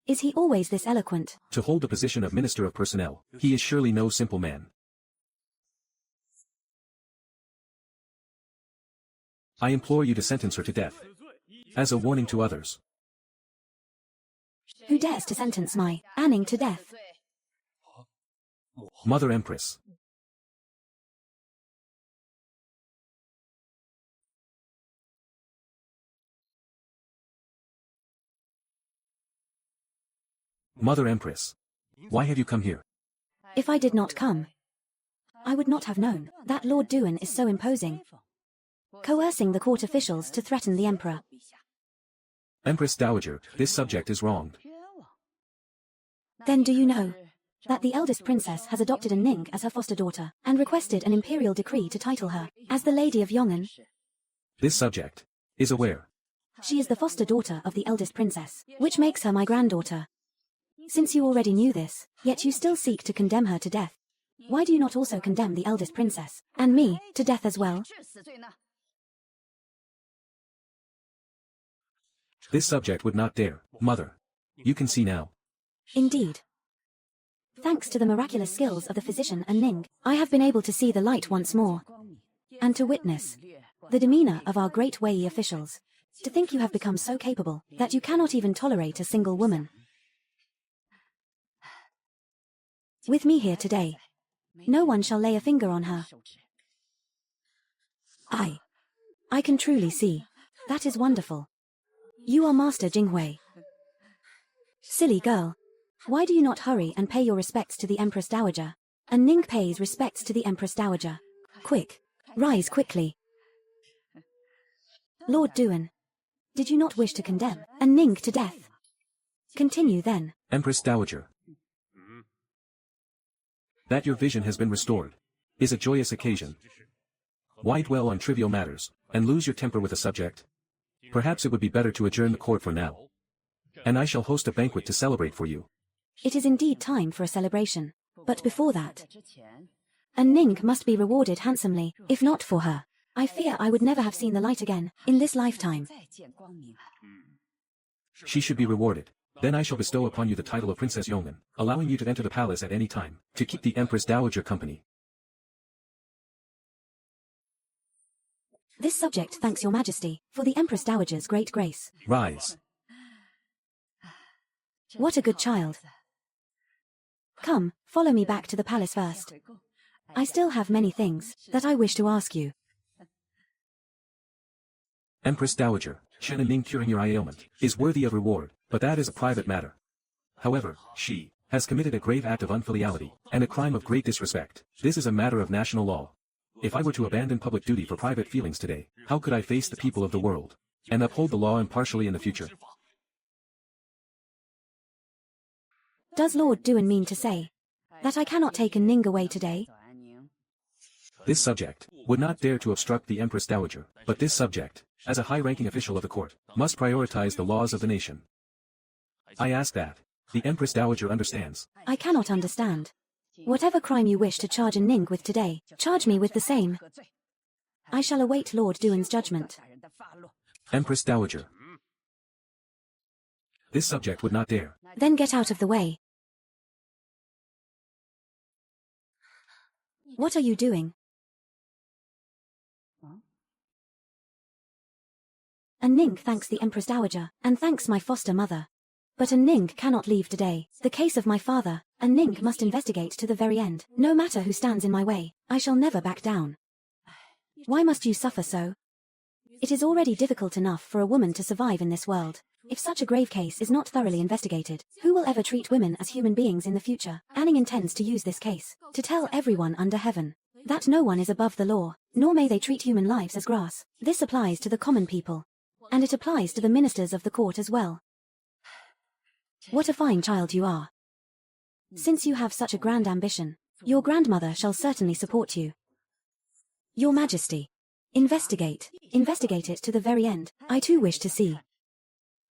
Is he always this eloquent? To hold the position of Minister of Personnel, he is surely no simple man. I implore you to sentence her to death, as a warning to others. Who dares to sentence my Anning to death? Mother Empress. Mother Empress, why have you come here? If I did not come, I would not have known that Lord Duan is so imposing, coercing the court officials to threaten the emperor. Empress Dowager, this subject is wronged. Then do you know that the eldest princess has adopted a Ning as her foster daughter, and requested an imperial decree to title her as the Lady of Yong'an? This subject is aware. She is the foster daughter of the eldest princess, which makes her my granddaughter. Since you already knew this, yet you still seek to condemn her to death, why do you not also condemn the eldest princess, and me, to death as well? This subject would not dare. Mother, you can see now. Indeed. Thanks to the miraculous skills of the physician and Ning, I have been able to see the light once more, and to witness the demeanor of our great Wei officials. To think you have become so capable that you cannot even tolerate a single woman. With me here today, no one shall lay a finger on her. I I can truly see. That is wonderful. You are Master Jinghui. Silly girl. Why do you not hurry and pay your respects to the Empress Dowager? And Ning pays respects to the Empress Dowager. Quick. Rise quickly. Lord Duan. Did you not wish to condemn and Ning to death? Continue then. Empress Dowager. That your vision has been restored is a joyous occasion. Why dwell on trivial matters and lose your temper with a subject? Perhaps it would be better to adjourn the court for now. And I shall host a banquet to celebrate for you. It is indeed time for a celebration. But before that, and Ning must be rewarded handsomely, if not for her. I fear I would never have seen the light again, in this lifetime. She should be rewarded. Then I shall bestow upon you the title of Princess Yong'an, allowing you to enter the palace at any time, to keep the Empress Dowager company. This subject thanks your majesty, for the Empress Dowager's great grace. Rise. What a good child. Come, follow me back to the palace first. I still have many things that I wish to ask you. Empress Dowager, Chen and Ning curing your ailment is worthy of reward, but that is a private matter. However, she has committed a grave act of unfiliality and a crime of great disrespect. This is a matter of national law. If I were to abandon public duty for private feelings today, how could I face the people of the world and uphold the law impartially in the future? Does Lord Duan mean to say that I cannot take a Ning away today? This subject would not dare to obstruct the Empress Dowager, but this subject, as a high-ranking official of the court, must prioritize the laws of the nation. I ask that the Empress Dowager understands. I cannot understand. Whatever crime you wish to charge a Ning with today, charge me with the same. I shall await Lord Duan's judgment. Empress Dowager. This subject would not dare. Then get out of the way. What are you doing? A Ning thanks the Empress Dowager, and thanks my foster mother. But a Ning cannot leave today. The case of my father, a Ning must investigate to the very end. No matter who stands in my way, I shall never back down. Why must you suffer so? It is already difficult enough for a woman to survive in this world. If such a grave case is not thoroughly investigated, who will ever treat women as human beings in the future? Anning intends to use this case to tell everyone under heaven that no one is above the law, nor may they treat human lives as grass. This applies to the common people. And it applies to the ministers of the court as well. What a fine child you are. Since you have such a grand ambition, your grandmother shall certainly support you. Your Majesty, investigate it to the very end. I too wish to see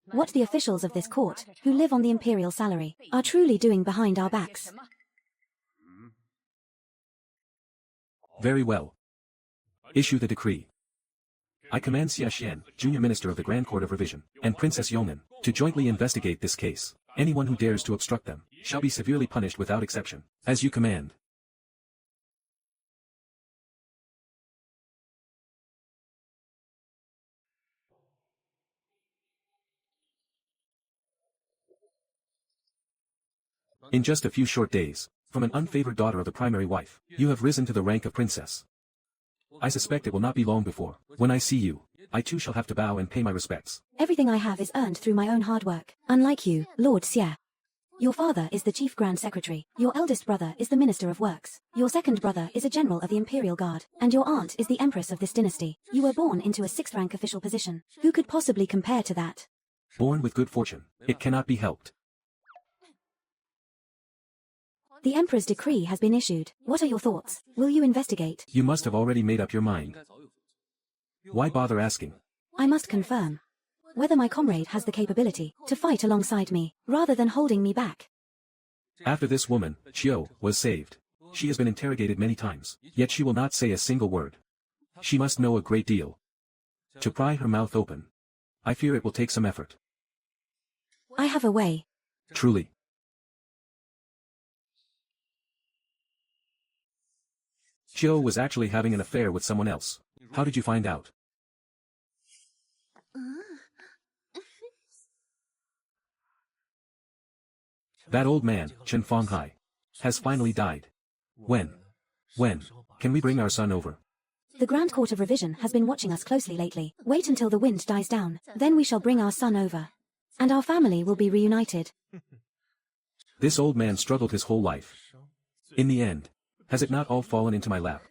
what the officials of this court, who live on the imperial salary, are truly doing behind our backs. Very well. Issue the decree. I command Xia Xian, Junior Minister of the Grand Court of Revision, and Princess Yong'an, to jointly investigate this case. Anyone who dares to obstruct them shall be severely punished without exception. As you command. In just a few short days, from an unfavored daughter of the primary wife, you have risen to the rank of princess. I suspect it will not be long before, when I see you, I too shall have to bow and pay my respects. Everything I have is earned through my own hard work, unlike you, Lord Xie. Your father is the Chief Grand Secretary, your eldest brother is the Minister of Works, your second brother is a General of the Imperial Guard, and your aunt is the Empress of this dynasty. You were born into a sixth-rank official position. Who could possibly compare to that? Born with good fortune, it cannot be helped. The Emperor's decree has been issued. What are your thoughts? Will you investigate? You must have already made up your mind. Why bother asking? I must confirm whether my comrade has the capability to fight alongside me, rather than holding me back. After this woman, Chiu, was saved. She has been interrogated many times, yet she will not say a single word. She must know a great deal. To pry her mouth open, I fear it will take some effort. I have a way. Truly. Chiu was actually having an affair with someone else. How did you find out? That old man, Chen Fenghai, has finally died. When can we bring our son over? The Grand Court of Revision has been watching us closely lately. Wait until the wind dies down. Then we shall bring our son over. And our family will be reunited. This old man struggled his whole life. In the end, has it not all fallen into my lap?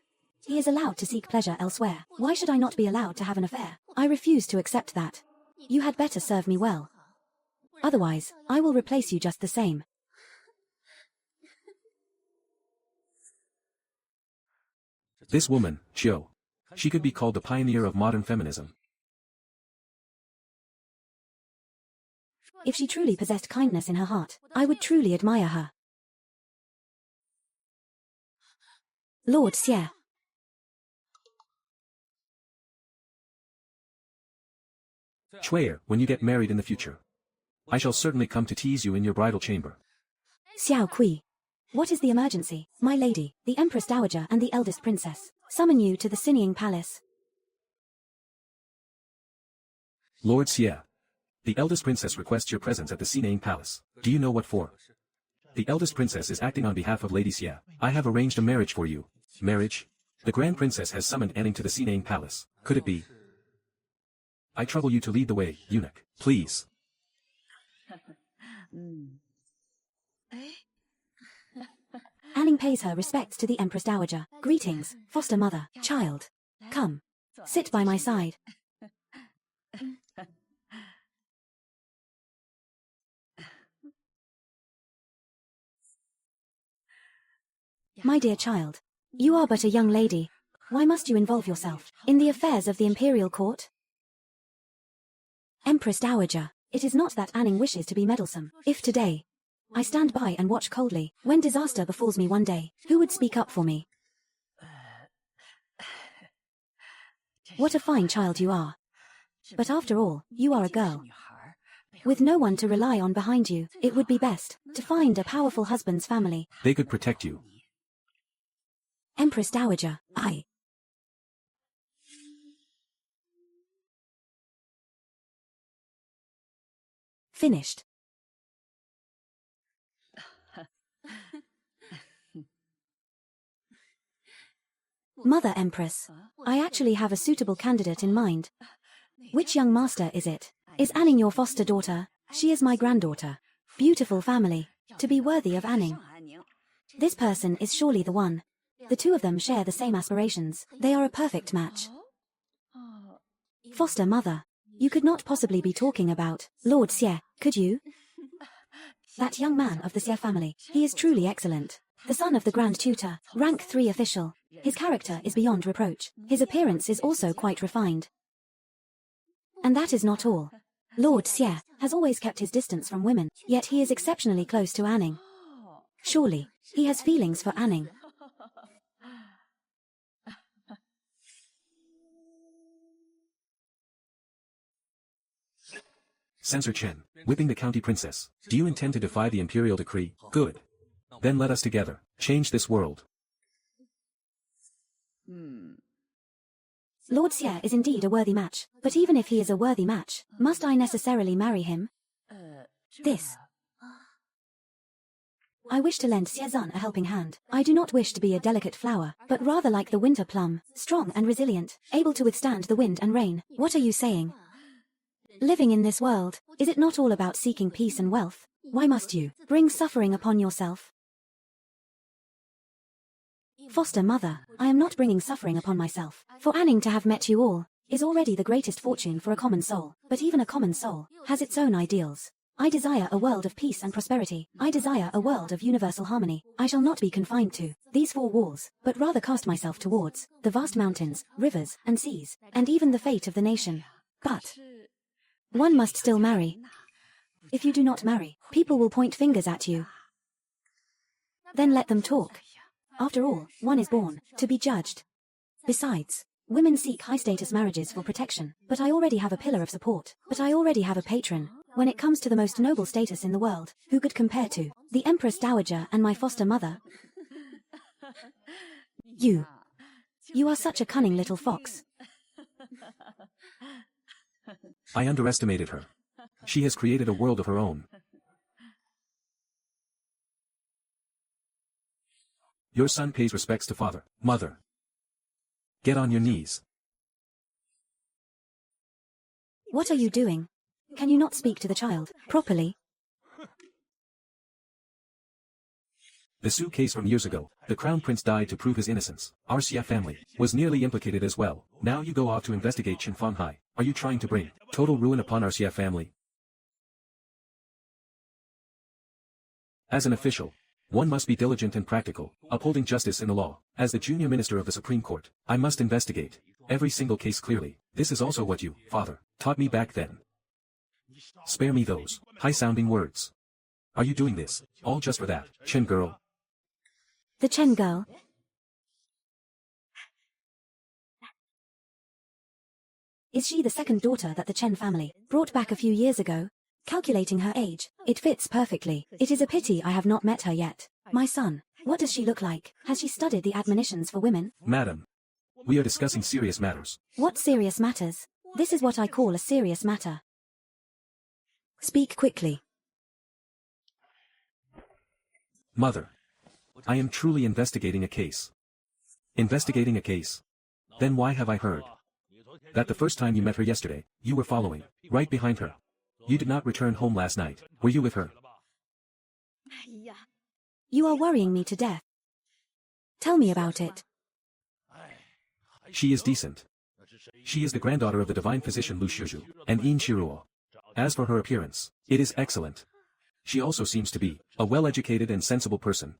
He is allowed to seek pleasure elsewhere. Why should I not be allowed to have an affair? I refuse to accept that. You had better serve me well. Otherwise, I will replace you just the same. This woman, Chiu. She could be called the pioneer of modern feminism. If she truly possessed kindness in her heart, I would truly admire her. Lord Xie. Chuyer, when you get married in the future, I shall certainly come to tease you in your bridal chamber. Xiao Kui. What is the emergency? My lady, the Empress Dowager and the eldest princess, summon you to the Sinning Palace. Lord Xie. The eldest princess requests your presence at the Sinning Palace. Do you know what for? The eldest princess is acting on behalf of Lady Xie. I have arranged a marriage for you. Marriage? The grand princess has summoned Anning to the Sinning Palace. Could it be? I trouble you to lead the way, eunuch, please. Anning pays her respects to the Empress Dowager. Greetings, foster mother, child. Come. Sit by my side. My dear child, you are but a young lady. Why must you involve yourself in the affairs of the Imperial Court? Empress Dowager, it is not that Anning wishes to be meddlesome. If today, I stand by and watch coldly, when disaster befalls me one day, who would speak up for me? What a fine child you are. But after all, you are a girl. With no one to rely on behind you, it would be best to find a powerful husband's family. They could protect you. Empress Dowager, I. Finished. Mother Empress, I actually have a suitable candidate in mind. Which young master is it? Is Anning your foster daughter? She is my granddaughter. Beautiful family. To be worthy of Anning. This person is surely the one. The two of them share the same aspirations. They are a perfect match. Foster mother, you could not possibly be talking about Lord Xie, could you? That young man of the Xie family, he is truly excellent. The son of the Grand Tutor, rank 3 official. His character is beyond reproach. His appearance is also quite refined. And that is not all. Lord Xie has always kept his distance from women, yet he is exceptionally close to Anning. Surely, he has feelings for Anning. Censor Chen, whipping the county princess. Do you intend to defy the imperial decree? Good. Then let us together change this world. Lord Xie is indeed a worthy match, but even if he is a worthy match, must I necessarily marry him? This. I wish to lend Xie Zun a helping hand. I do not wish to be a delicate flower, but rather like the winter plum, strong and resilient, able to withstand the wind and rain. What are you saying? Living in this world, is it not all about seeking peace and wealth? Why must you bring suffering upon yourself? Foster mother, I am not bringing suffering upon myself. For Anning to have met you all is already the greatest fortune for a common soul. But even a common soul has its own ideals. I desire a world of peace and prosperity. I desire a world of universal harmony. I shall not be confined to these 4 walls, but rather cast myself towards the vast mountains, rivers, and seas, and even the fate of the nation. But one must still marry. If you do not marry, people will point fingers at you. Then let them talk. After all, one is born to be judged. Besides, women seek high-status marriages for protection, but I already have a pillar of support. But I already have a patron. When it comes to the most noble status in the world, who could compare to the Empress Dowager and my foster mother? You are such a cunning little fox. I underestimated her. She has created a world of her own. Your son pays respects to father, mother. Get on your knees. What are you doing? Can you not speak to the child properly? The Su case from years ago, the Crown Prince died to prove his innocence. Our Xia family was nearly implicated as well. Now you go off to investigate Qinfang Hai. Are you trying to bring total ruin upon our Xia family? As an official, one must be diligent and practical, upholding justice in the law. As the junior minister of the Supreme Court, I must investigate every single case clearly. This is also what you, father, taught me back then. Spare me those high-sounding words. Are you doing this all just for that Chen girl? The Chen girl? Is she the second daughter that the Chen family brought back a few years ago? Calculating her age, it fits perfectly. It is a pity I have not met her yet. My son, what does she look like? Has she studied the admonitions for women? Madam, we are discussing serious matters. What serious matters? This is what I call a serious matter. Speak quickly. Mother, I am truly investigating a case. Investigating a case? Then why have I heard that the first time you met her yesterday, you were following right behind her? You did not return home last night. Were you with her? You are worrying me to death. Tell me about it. She is decent. She is the granddaughter of the divine physician Lu Shizhu and Yin Shiruo. As for her appearance, it is excellent. She also seems to be a well-educated and sensible person.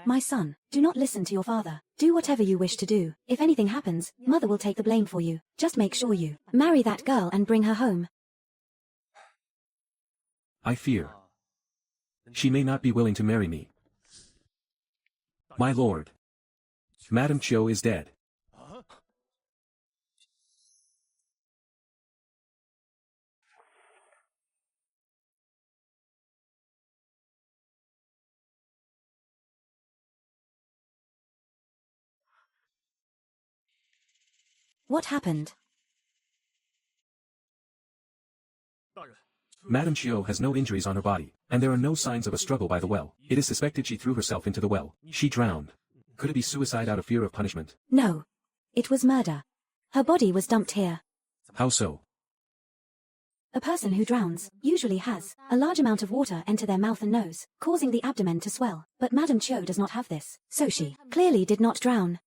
My son, do not listen to your father. Do whatever you wish to do. If anything happens, mother will take the blame for you. Just make sure you marry that girl and bring her home. I fear she may not be willing to marry me. My lord, Madame Chiu is dead. What happened? Madame Chiu has no injuries on her body, and there are no signs of a struggle by the well. It is suspected she threw herself into the well. She drowned. Could it be suicide out of fear of punishment? No. It was murder. Her body was dumped here. How so? A person who drowns usually has a large amount of water enter their mouth and nose, causing the abdomen to swell. But Madame Chiu does not have this, so she clearly did not drown.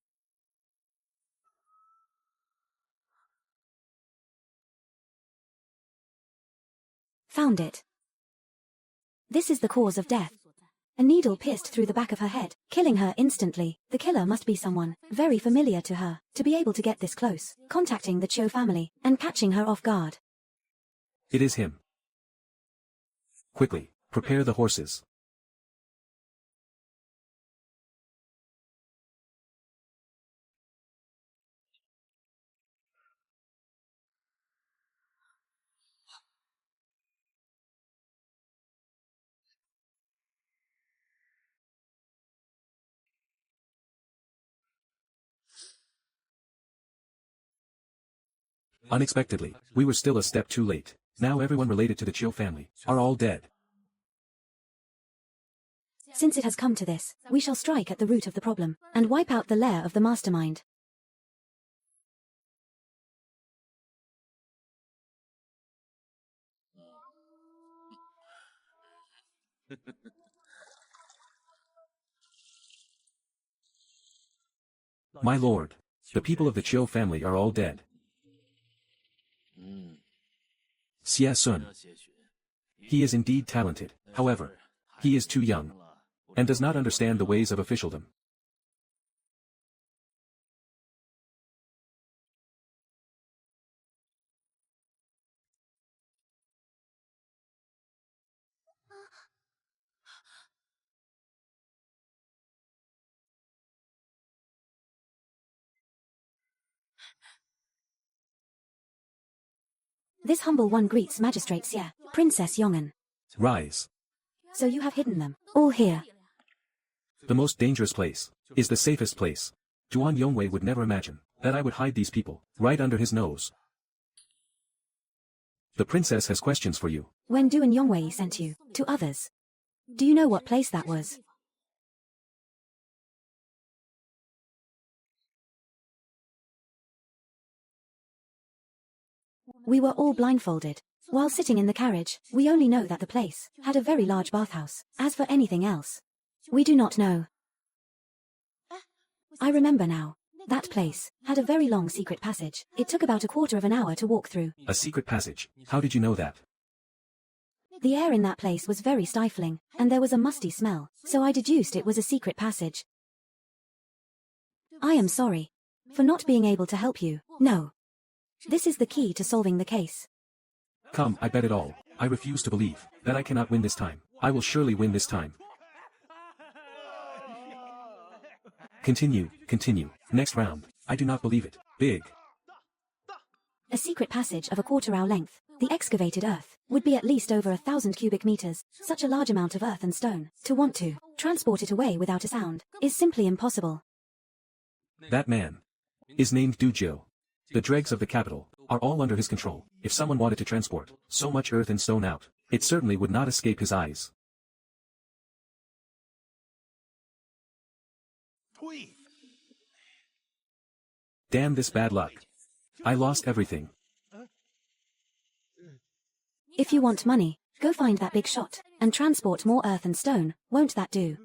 Found it. This is the cause of death. A needle pierced through the back of her head, killing her instantly. The killer must be someone very familiar to her, to be able to get this close, contacting the Chiu family, and catching her off guard. It is him. Quickly, prepare the horses. Unexpectedly, we were still a step too late. Now everyone related to the Chiu family are all dead. Since it has come to this, we shall strike at the root of the problem, and wipe out the lair of the mastermind. My lord, the people of the Chiu family are all dead. Xie Sun. He is indeed talented, however, he is too young, and does not understand the ways of officialdom. This humble one greets Magistrate Xie, Princess Yong'an. Rise. So you have hidden them, all here. The most dangerous place is the safest place. Duan Yongwei would never imagine that I would hide these people right under his nose. The princess has questions for you. When Duan Yongwei sent you to others, do you know what place that was? We were all blindfolded. While sitting in the carriage, we only know that the place had a very large bathhouse. As for anything else, we do not know. I remember now. That place had a very long secret passage. It took about a quarter of an hour to walk through. A secret passage? How did you know that? The air in that place was very stifling, and there was a musty smell, so I deduced it was a secret passage. I am sorry for not being able to help you. No. This is the key to solving the case. Come, I bet it all. I refuse to believe that I cannot win this time. I will surely win this time. Continue, continue. Next round. I do not believe it. Big. A secret passage of a quarter-hour length. The excavated earth would be at least over 1,000 cubic meters. Such a large amount of earth and stone. To want to transport it away without a sound is simply impossible. That man is named Dujio. The dregs of the capital are all under his control. If someone wanted to transport so much earth and stone out, it certainly would not escape his eyes. Damn this bad luck. I lost everything. If you want money, go find that big shot and transport more earth and stone. Won't that do?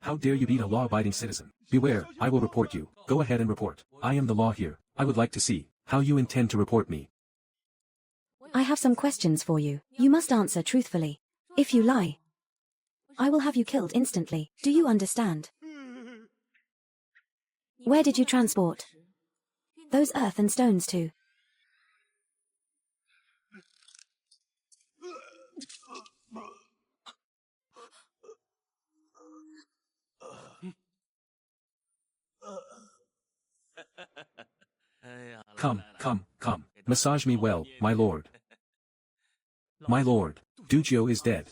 How dare you beat a law-abiding citizen? Beware, I will report you. Go ahead and report. I am the law here. I would like to see how you intend to report me. I have some questions for you. You must answer truthfully. If you lie, I will have you killed instantly. Do you understand? Where did you transport those earth and stones to? Come, come, come. Massage me well, my lord. My lord, Dujio is dead.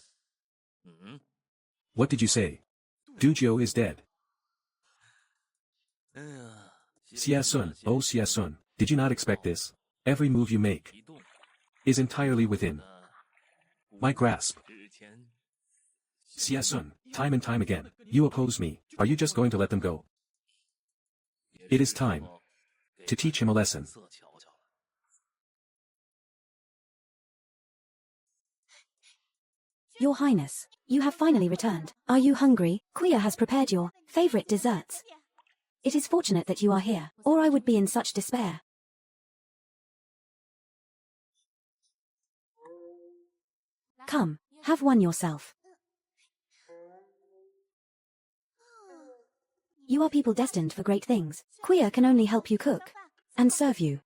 What did you say? Dujio is dead. Xia oh Xia, did you not expect this? Every move you make is entirely within my grasp. Xia, time and time again, you oppose me. Are you just going to let them go? It is time to teach him a lesson. Your Highness, you have finally returned. Are you hungry? Kuya has prepared your favorite desserts. It is fortunate that you are here, or I would be in such despair. Come, have one yourself. You are people destined for great things. Kuya can only help you cook and serve you.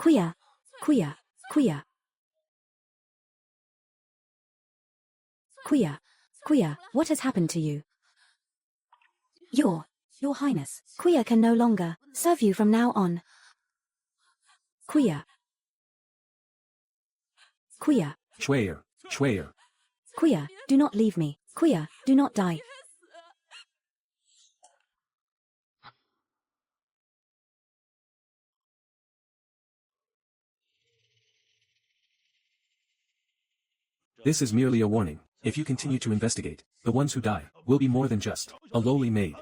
Kuya, Kuya, Kuya. Kuya, Kuya, what has happened to you? Your Highness, Kuya can no longer serve you from now on. Kuya. Kuya. Schweyer. Kuya, do not leave me. Kuya, do not die. This is merely a warning. If you continue to investigate, the ones who die will be more than just a lowly maid.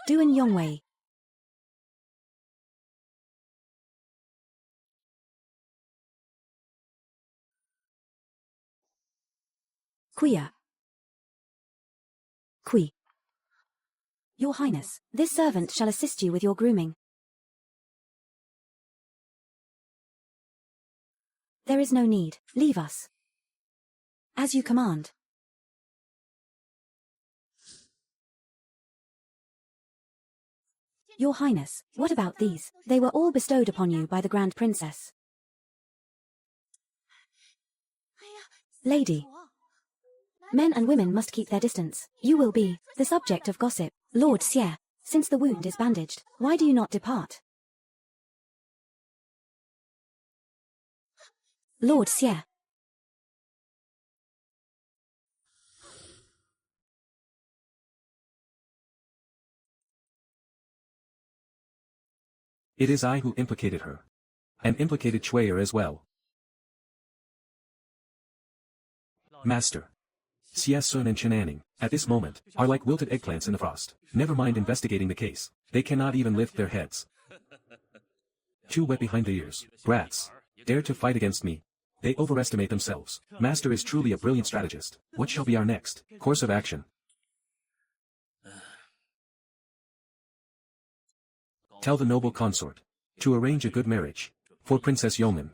Duan Yongwei. Kuya. Kui. Your Highness, this servant shall assist you with your grooming. There is no need. Leave us. As you command. Your Highness, what about these? They were all bestowed upon you by the Grand Princess. Lady. Men and women must keep their distance. You will be the subject of gossip. Lord Xie, since the wound is bandaged, why do you not depart? Lord Xie. It is I who implicated her. And implicated Chuyer as well. Master. Xie Sun and Chen Anning, at this moment, are like wilted eggplants in the frost. Never mind investigating the case. They cannot even lift their heads. Too wet behind the ears. Brats. Dare to fight against me. They overestimate themselves. Master is truly a brilliant strategist. What shall be our next course of action? Tell the noble consort to arrange a good marriage for Princess Yong'an.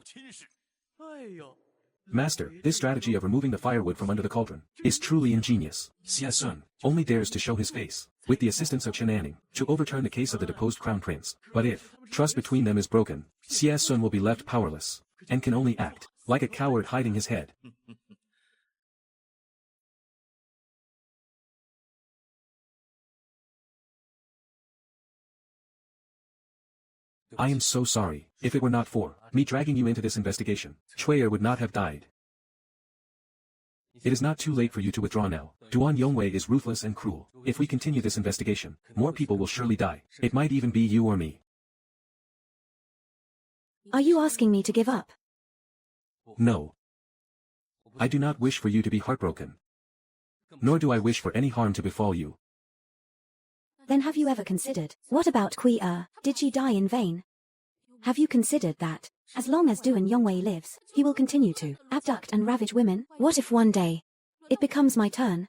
Master, this strategy of removing the firewood from under the cauldron is truly ingenious. Xie Sun only dares to show his face, with the assistance of Chen Anning, to overturn the case of the deposed crown prince. But if trust between them is broken, Xie Sun will be left powerless, and can only act like a coward hiding his head. I am so sorry. If it were not for me dragging you into this investigation, Chuyer would not have died. It is not too late for you to withdraw now. Duan Yongwei is ruthless and cruel. If we continue this investigation, more people will surely die. It might even be you or me. Are you asking me to give up? No. I do not wish for you to be heartbroken. Nor do I wish for any harm to befall you. Then have you ever considered, what about Kui Er? Did she die in vain? Have you considered that, as long as Duan Yongwei lives, he will continue to abduct and ravage women? What if one day it becomes my turn?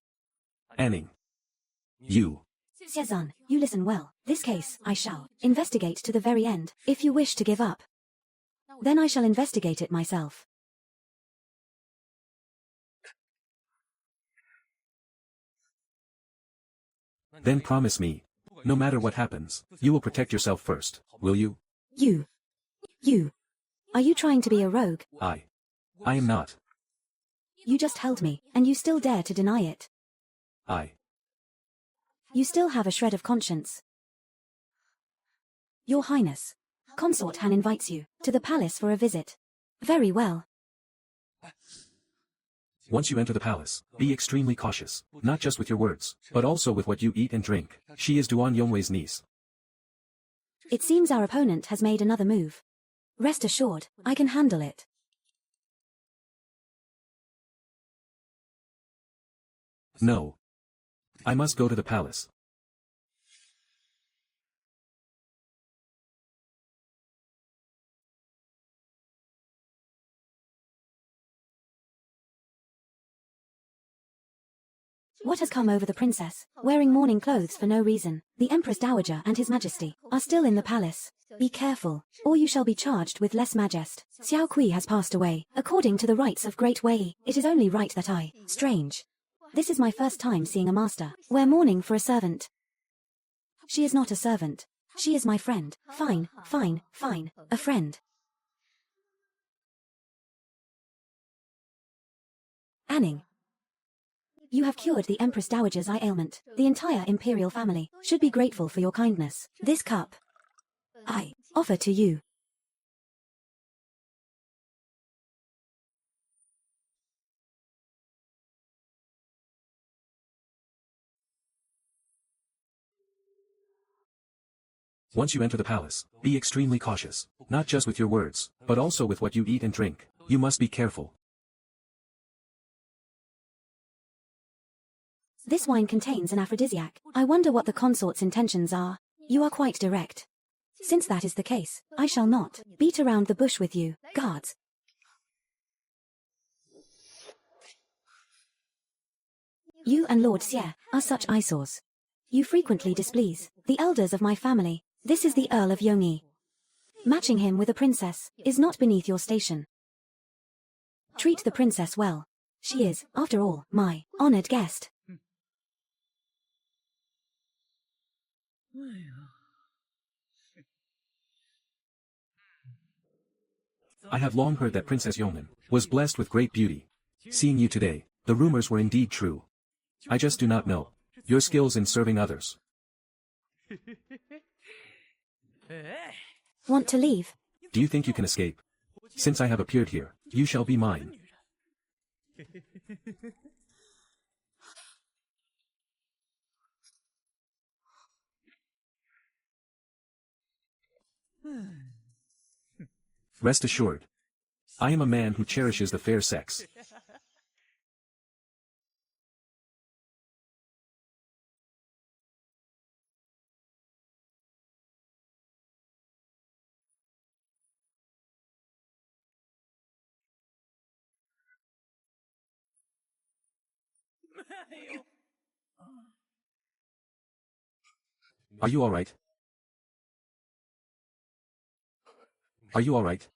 Anning. You. Xie Sun, you listen well. This case, I shall investigate to the very end. If you wish to give up, then I shall investigate it myself. Then promise me, no matter what happens, you will protect yourself first, will you? You. Are you trying to be a rogue? I am not. You just held me, and you still dare to deny it. You still have a shred of conscience. Your Highness, Consort Han invites you to the palace for a visit. Very well. Once you enter the palace, be extremely cautious, not just with your words, but also with what you eat and drink. She is Duan Yongwei's niece. It seems our opponent has made another move. Rest assured, I can handle it. No. I must go to the palace. What has come over the princess, wearing mourning clothes for no reason? The Empress Dowager and His Majesty are still in the palace. Be careful, or you shall be charged with less majest. Xiao Kui has passed away. According to the rites of Great Wei, it is only right that I. Strange. This is my first time seeing a master wear mourning for a servant. She is not a servant. She is my friend. Fine. A friend. Anning. You have cured the Empress Dowager's eye ailment. The entire imperial family should be grateful for your kindness. This cup, I offer to you. Once you enter the palace, be extremely cautious, not just with your words, but also with what you eat and drink. You must be careful. This wine contains an aphrodisiac. I wonder what the consort's intentions are. You are quite direct. Since that is the case, I shall not beat around the bush with you, guards. You and Lord Xie are such eyesores. You frequently displease the elders of my family. This is the Earl of Yongyi. Matching him with a princess is not beneath your station. Treat the princess well. She is, after all, my honored guest. I have long heard that Princess Yong'an was blessed with great beauty. Seeing you today, the rumors were indeed true. I just do not know your skills in serving others. Want to leave? Do you think you can escape? Since I have appeared here, You shall be mine. Rest assured. I am a man who cherishes the fair sex. Are you alright? Are you alright?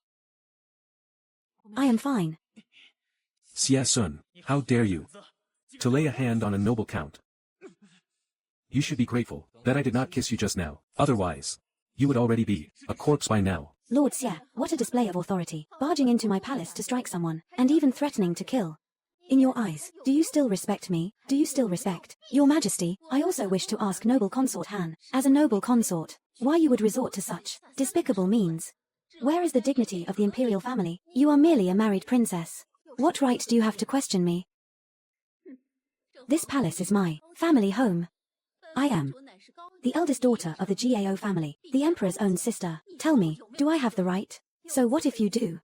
I am fine. Xie Sun, how dare you? To lay a hand on a noble count. You should be grateful that I did not kiss you just now. Otherwise, you would already be a corpse by now. Lord Xie, what a display of authority, barging into my palace to strike someone, and even threatening to kill. In your eyes, do you still respect me? Do you still respect Your Majesty? I also wish to ask noble consort Han, as a noble consort, why you would resort to such despicable means. Where is the dignity of the imperial family? You are merely a married princess. What right do you have to question me? This palace is my family home. I am the eldest daughter of the Gao family, the emperor's own sister. Tell me, do I have the right? So what if you do?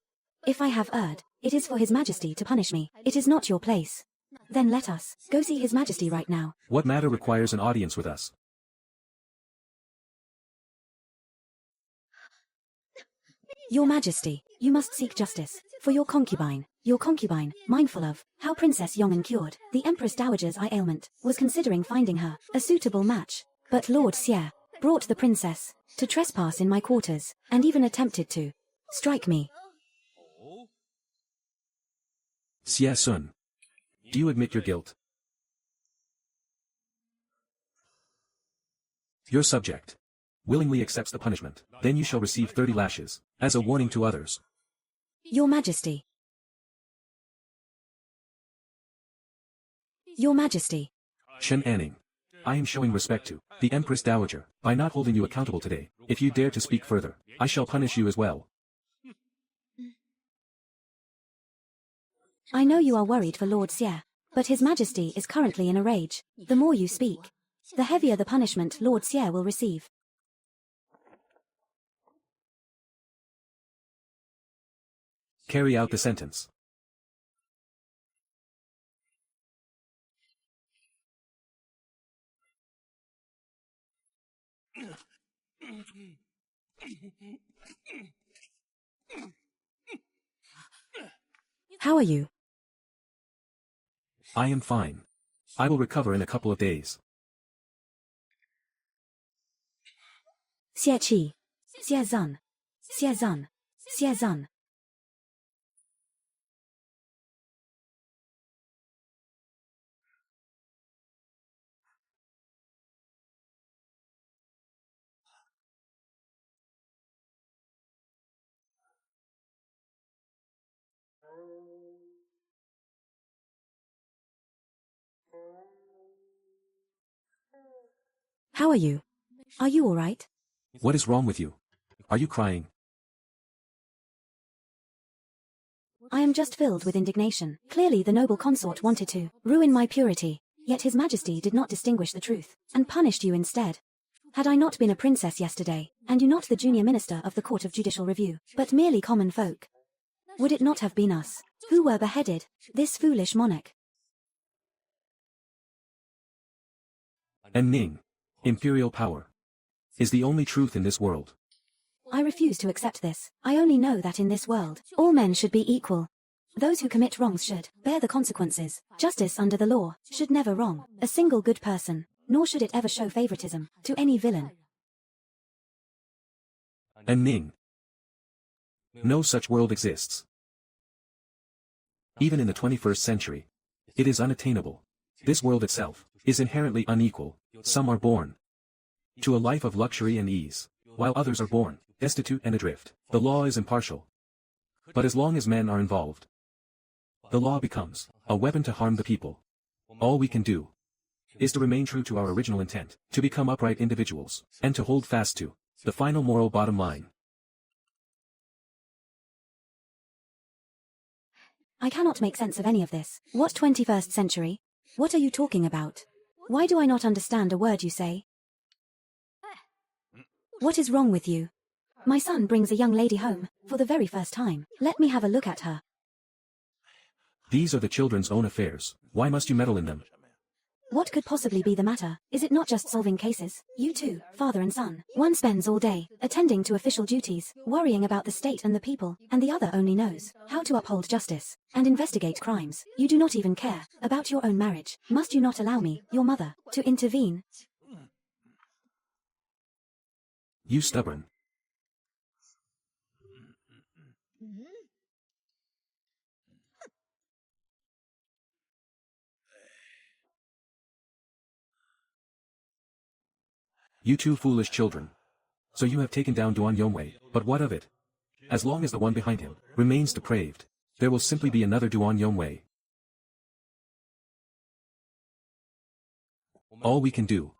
If I have erred, it is for His Majesty to punish me. It is not your place. Then let us go see His Majesty right now. What matter requires an audience with us? Your Majesty, you must seek justice for your concubine, mindful of how Princess Yong'an cured the Empress Dowager's eye ailment, was considering finding her a suitable match. But Lord Xie brought the princess to trespass in my quarters, and even attempted to strike me. Xie Sun, do you admit your guilt? Your subject willingly accepts the punishment. Then you shall receive 30 lashes, as a warning to others. Your Majesty. Your Majesty. Shen Anning, I am showing respect to the Empress Dowager by not holding you accountable today. If you dare to speak further, I shall punish you as well. I know you are worried for Lord Xie, but His Majesty is currently in a rage. The more you speak, the heavier the punishment Lord Xie will receive. Carry out the sentence. How are you? I am fine. I will recover in a couple of days. Xie Qi. Xie Zun. Xie Zun. Xie Zun. How are you? Are you all right? What is wrong with you? Are you crying? I am just filled with indignation. Clearly the noble consort wanted to ruin my purity, yet His Majesty did not distinguish the truth, and punished you instead. Had I not been a princess yesterday, and you not the junior minister of the Court of Judicial Review, but merely common folk, would it not have been us who were beheaded, this foolish monarch? And Ning, imperial power, is the only truth in this world. I refuse to accept this. I only know that in this world, all men should be equal. Those who commit wrongs should bear the consequences. Justice under the law should never wrong a single good person, nor should it ever show favoritism to any villain. And Ning, no such world exists. Even in the 21st century, it is unattainable. This world itself is inherently unequal. Some are born to a life of luxury and ease, while others are born destitute and adrift. The law is impartial. But as long as men are involved, the law becomes a weapon to harm the people. All we can do is to remain true to our original intent, to become upright individuals, and to hold fast to the final moral bottom line. I cannot make sense of any of this. What 21st century? What are you talking about? Why do I not understand a word you say? What is wrong with you? My son brings a young lady home, for the very first time. Let me have a look at her. These are the children's own affairs. Why must you meddle in them? What could possibly be the matter? Is it not just solving cases? You two, father and son. One spends all day, attending to official duties, worrying about the state and the people, and the other only knows how to uphold justice and investigate crimes. You do not even care about your own marriage. Must you not allow me, your mother, to intervene? You stubborn. You two foolish children. So you have taken down Duan Yongwei, but what of it? As long as the one behind him remains depraved, there will simply be another Duan Yongwei. All we can do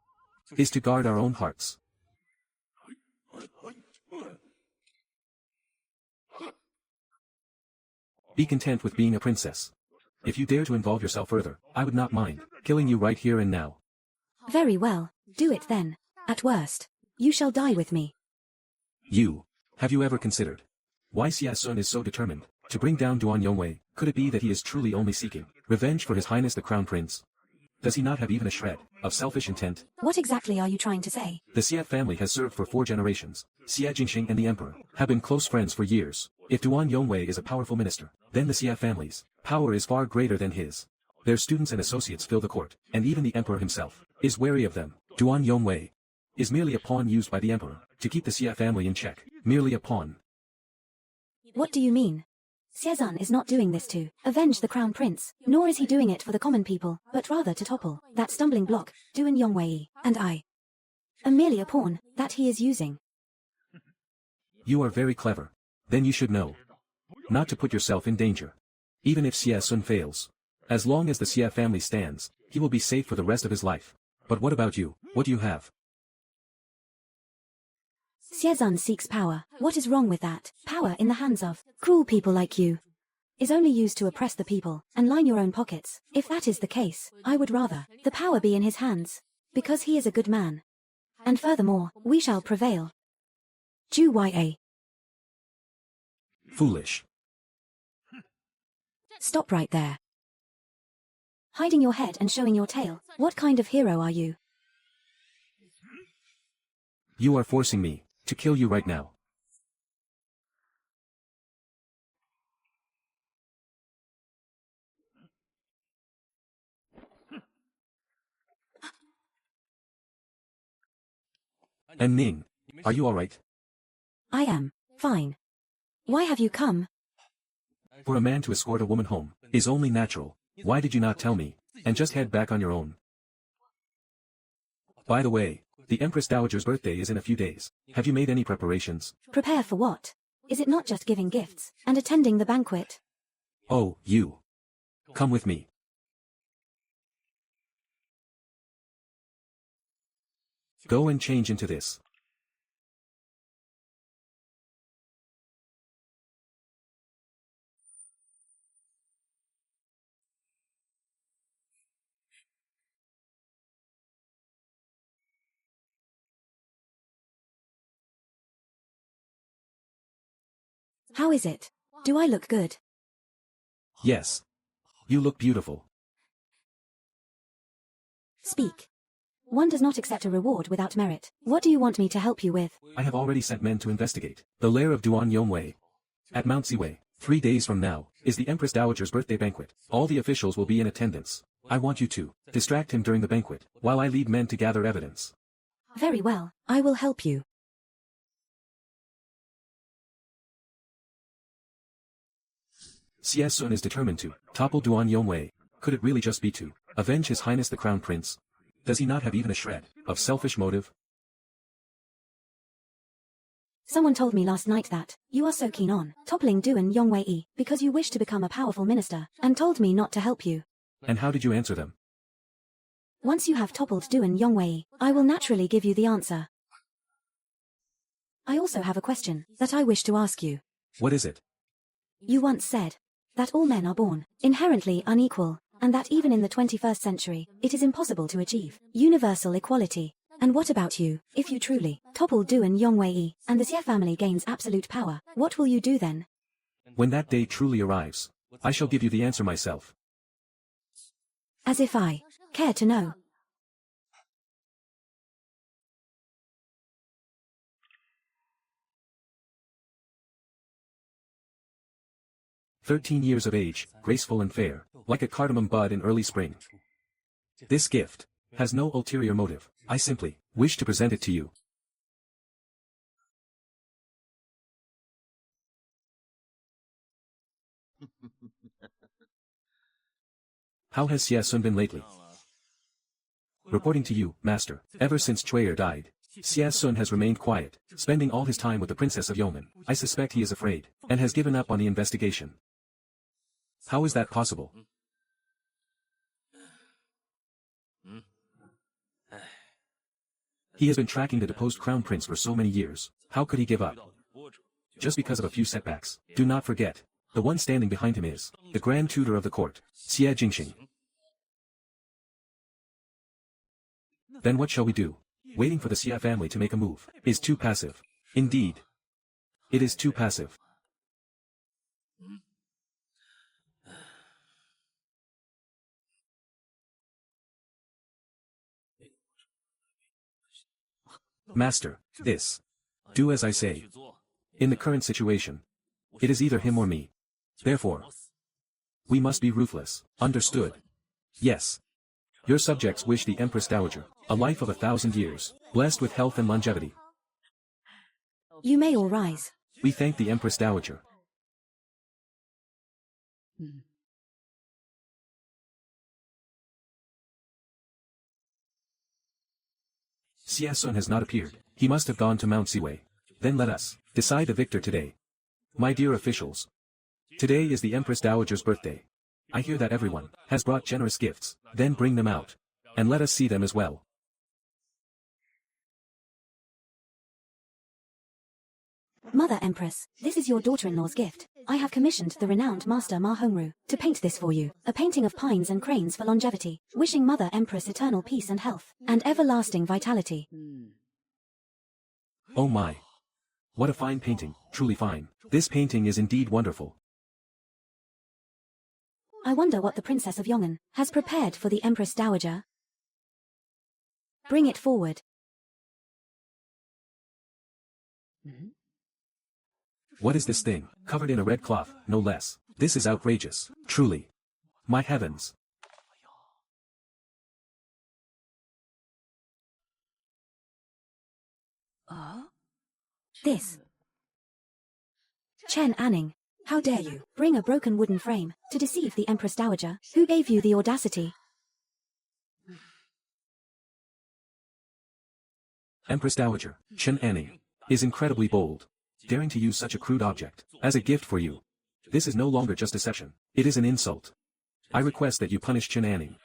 is to guard our own hearts. Be content with being a princess. If you dare to involve yourself further, I would not mind killing you right here and now. Very well, do it then. At worst, you shall die with me. Have you ever considered why Xia Sun is so determined to bring down Duan Yongwei? Could it be that he is truly only seeking revenge for His Highness the Crown Prince? Does he not have even a shred of selfish intent? What exactly are you trying to say? The Xia family has served for 4 generations. Xia Jingxing and the Emperor have been close friends for years. If Duan Yongwei is a powerful minister, then the Xia family's power is far greater than his. Their students and associates fill the court, and even the Emperor himself is wary of them. Duan Yongwei is merely a pawn used by the Emperor to keep the Xia family in check. Merely a pawn. What do you mean? Xiezun is not doing this to avenge the crown prince, nor is he doing it for the common people, but rather to topple that stumbling block, Duan Yongwei, and I am merely a pawn that he is using. You are very clever. Then you should know not to put yourself in danger. Even if Xia Sun fails, as long as the Xia family stands, he will be safe for the rest of his life. But what about you? What do you have? Xiezun seeks power. What is wrong with that? Power in the hands of cruel people like you is only used to oppress the people and line your own pockets. If that is the case, I would rather the power be in his hands, because he is a good man. And furthermore, we shall prevail. Ju Ya. Foolish. Stop right there. Hiding your head and showing your tail. What kind of hero are you? You are forcing me to kill you right now. And Ning, are you alright? I am fine. Why have you come? For a man to escort a woman home is only natural. Why did you not tell me, and just head back on your own? By the way, the Empress Dowager's birthday is in a few days. Have you made any preparations? Prepare for what? Is it not just giving gifts and attending the banquet? Oh, you. Come with me. Go and change into this. How is it? Do I look good? Yes. You look beautiful. Speak. One does not accept a reward without merit. What do you want me to help you with? I have already sent men to investigate the lair of Duan Yongwei. At Mount Ziwei, 3 days from now, is the Empress Dowager's birthday banquet. All the officials will be in attendance. I want you to distract him during the banquet, while I lead men to gather evidence. Very well, I will help you. Xia Sun is determined to topple Duan Yongwei. Could it really just be to avenge His Highness the Crown Prince? Does he not have even a shred of selfish motive? Someone told me last night that you are so keen on toppling Duan Yongwei because you wish to become a powerful minister, and told me not to help you. And how did you answer them? Once you have toppled Duan Yongwei, I will naturally give you the answer. I also have a question that I wish to ask you. What is it? You once said that all men are born inherently unequal, and that even in the 21st century, it is impossible to achieve universal equality. And what about you? If you truly topple Du and Yongwei, and the Xie family gains absolute power, what will you do then? When that day truly arrives, I shall give you the answer myself. As if I care to know. "13 years of age, graceful and fair, like a cardamom bud in early spring. This gift has no ulterior motive. I simply wish to present it to you." "How has Xie Sun been lately?" "Reporting to you, master, ever since Chuyer died, Xie Sun has remained quiet, spending all his time with the Princess of Yongmen. I suspect he is afraid, and has given up on the investigation." "How is that possible?" "He has been tracking the deposed crown prince for so many years. How could he give up? Just because of a few setbacks. Do not forget, the one standing behind him is the grand tutor of the court, Xie Jingxing." "Then what shall we do? Waiting for the Xie family to make a move is too passive. Indeed, it is too passive." "Master, do as I say. In the current situation, it is either him or me. Therefore, we must be ruthless. Understood?" "Yes. Your subjects wish the Empress Dowager a life of 1,000 years, blessed with health and longevity." You may all rise. "We thank the Empress Dowager." "Xie Sun has not appeared. He must have gone to Mount Siwei. Then let us decide the victor today. My dear officials, today is the Empress Dowager's birthday. I hear that everyone has brought generous gifts. Then bring them out, and let us see them as well." Mother Empress, this is your daughter-in-law's gift. I have commissioned the renowned master Ma Hongru to paint this for you. A painting of pines and cranes for longevity, wishing Mother Empress eternal peace and health, and everlasting vitality. "Oh my! What a fine painting, truly fine. This painting is indeed wonderful." I wonder what the Princess of Yong'an has prepared for the Empress Dowager. Bring it forward. "What is this thing, covered in a red cloth, no less? This is outrageous, truly. My heavens!" This. Chen Anning, how dare you bring a broken wooden frame to deceive the Empress Dowager? Who gave you the audacity? Empress Dowager, Chen Anning, is incredibly bold, daring to use such a crude object as a gift for you. This is no longer just deception. It is an insult. I request that you punish Chen Anning.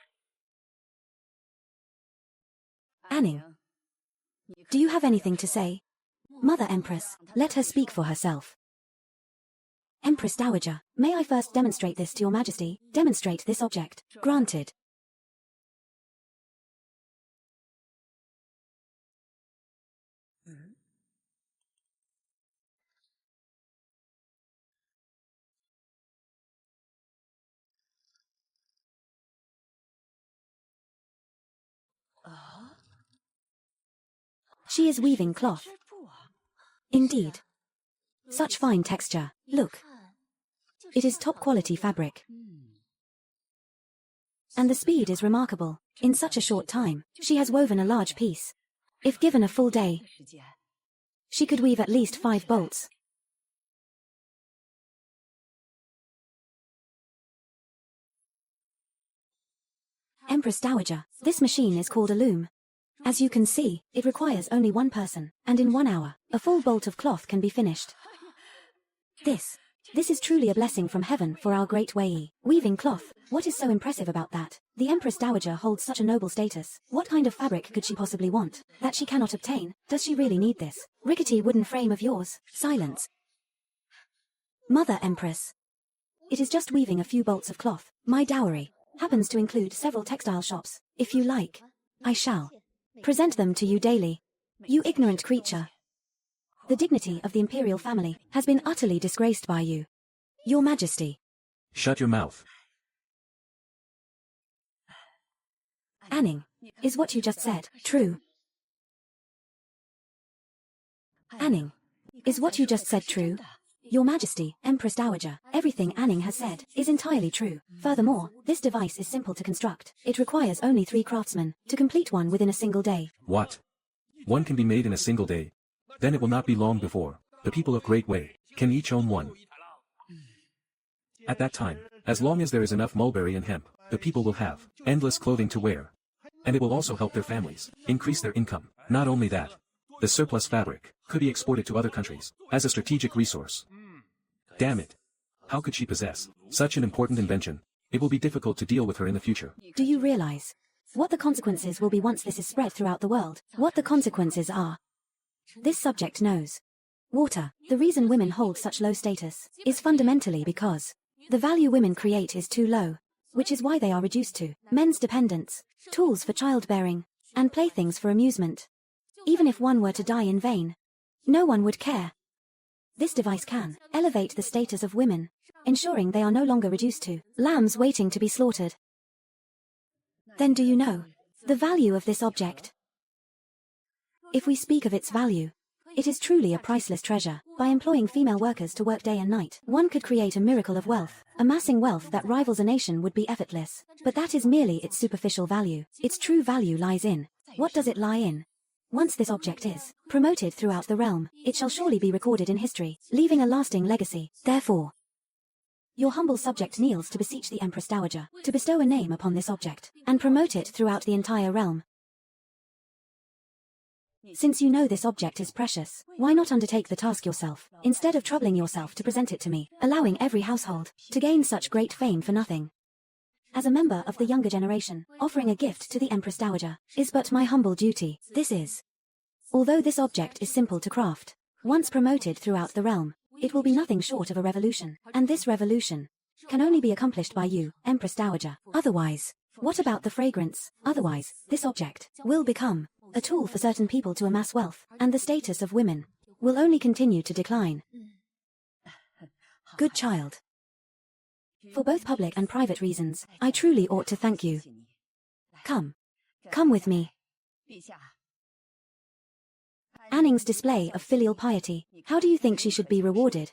Anning, do you have anything to say? Mother Empress, let her speak for herself. Empress Dowager, may I first demonstrate this to your majesty? Demonstrate this object. Granted. She is weaving cloth. Indeed. Such fine texture. Look. It is top quality fabric. And the speed is remarkable. In such a short time, she has woven a large piece. If given a full day, she could weave at least 5 bolts. Empress Dowager, this machine is called a loom. As you can see, it requires only one person, and in 1 hour, a full bolt of cloth can be finished. This is truly a blessing from heaven for our great Wei. Weaving cloth, what is so impressive about that? The Empress Dowager holds such a noble status. What kind of fabric could she possibly want, that she cannot obtain? Does she really need this rickety wooden frame of yours? Silence. Mother Empress, It is just weaving a few bolts of cloth. My dowry happens to include several textile shops. If you like, I shall present them to you daily. You ignorant creature. The dignity of the imperial family has been utterly disgraced by you. Your Majesty. Shut your mouth. Anning, is what you just said true? Anning, is what you just said true? Your Majesty, Empress Dowager, everything Anning has said is entirely true. Furthermore, this device is simple to construct. It requires only 3 craftsmen to complete one within a single day. What? One can be made in a single day? Then it will not be long before the people of Great Wei can each own one. At that time, as long as there is enough mulberry and hemp, the people will have endless clothing to wear. And it will also help their families increase their income. Not only that, the surplus fabric could be exported to other countries as a strategic resource. Damn it. How could she possess such an important invention? It will be difficult to deal with her in the future. Do you realize what the consequences will be once this is spread throughout the world? What the consequences are? This subject knows. Water. The reason women hold such low status is fundamentally because the value women create is too low, which is why they are reduced to men's dependents, tools for childbearing, and playthings for amusement. Even if one were to die in vain, no one would care. This device can elevate the status of women, ensuring they are no longer reduced to lambs waiting to be slaughtered. Then do you know the value of this object? If we speak of its value, it is truly a priceless treasure. By employing female workers to work day and night, one could create a miracle of wealth. Amassing wealth that rivals a nation would be effortless. But that is merely its superficial value. Its true value lies in, what does it lie in? Once this object is promoted throughout the realm, it shall surely be recorded in history, leaving a lasting legacy. Therefore, your humble subject kneels to beseech the Empress Dowager to bestow a name upon this object, and promote it throughout the entire realm. Since you know this object is precious, why not undertake the task yourself, instead of troubling yourself to present it to me, allowing every household to gain such great fame for nothing? As a member of the younger generation, offering a gift to the Empress Dowager is but my humble duty. This is. Although this object is simple to craft, once promoted throughout the realm, it will be nothing short of a revolution, and this revolution can only be accomplished by you, Empress Dowager. Otherwise, what about the fragrance? Otherwise, this object will become a tool for certain people to amass wealth, and the status of women will only continue to decline. Good child. For both public and private reasons, I truly ought to thank you. Come. Come with me. Anning's display of filial piety, how do you think she should be rewarded?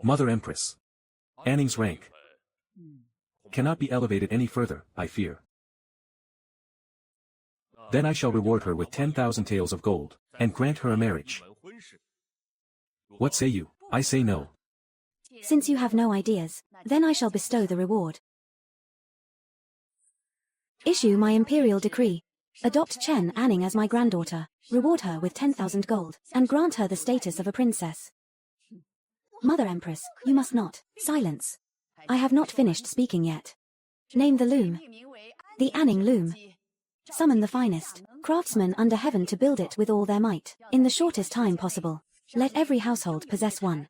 Mother Empress. Anning's rank cannot be elevated any further, I fear. Then I shall reward her with 10,000 taels of gold, and grant her a marriage. What say you? I say no. Since you have no ideas, then I shall bestow the reward. Issue my imperial decree. Adopt Chen Anning as my granddaughter, reward her with 10,000 gold, and grant her the status of a princess. Mother Empress, you must not. Silence. I have not finished speaking yet. Name the loom. The Anning loom. Summon the finest craftsmen under heaven to build it with all their might, in the shortest time possible. Let every household possess one.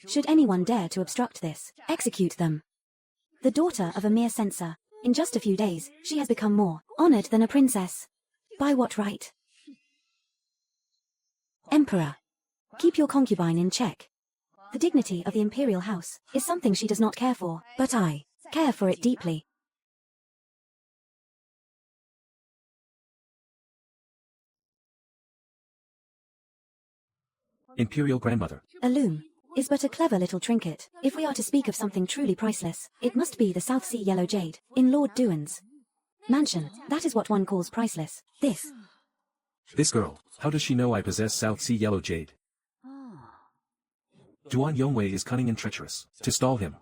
Should anyone dare to obstruct this, execute them. The daughter of a mere censor, in just a few days, she has become more honored than a princess. By what right? Emperor, keep your concubine in check. The dignity of the imperial house is something she does not care for, but I care for it deeply. Imperial grandmother. A loom is but a clever little trinket. If we are to speak of something truly priceless, it must be the South Sea yellow jade in Lord Duan's mansion. That is what one calls priceless. This girl, how does she know I possess South Sea yellow jade? Duan Yongwei is cunning and treacherous. To stall him,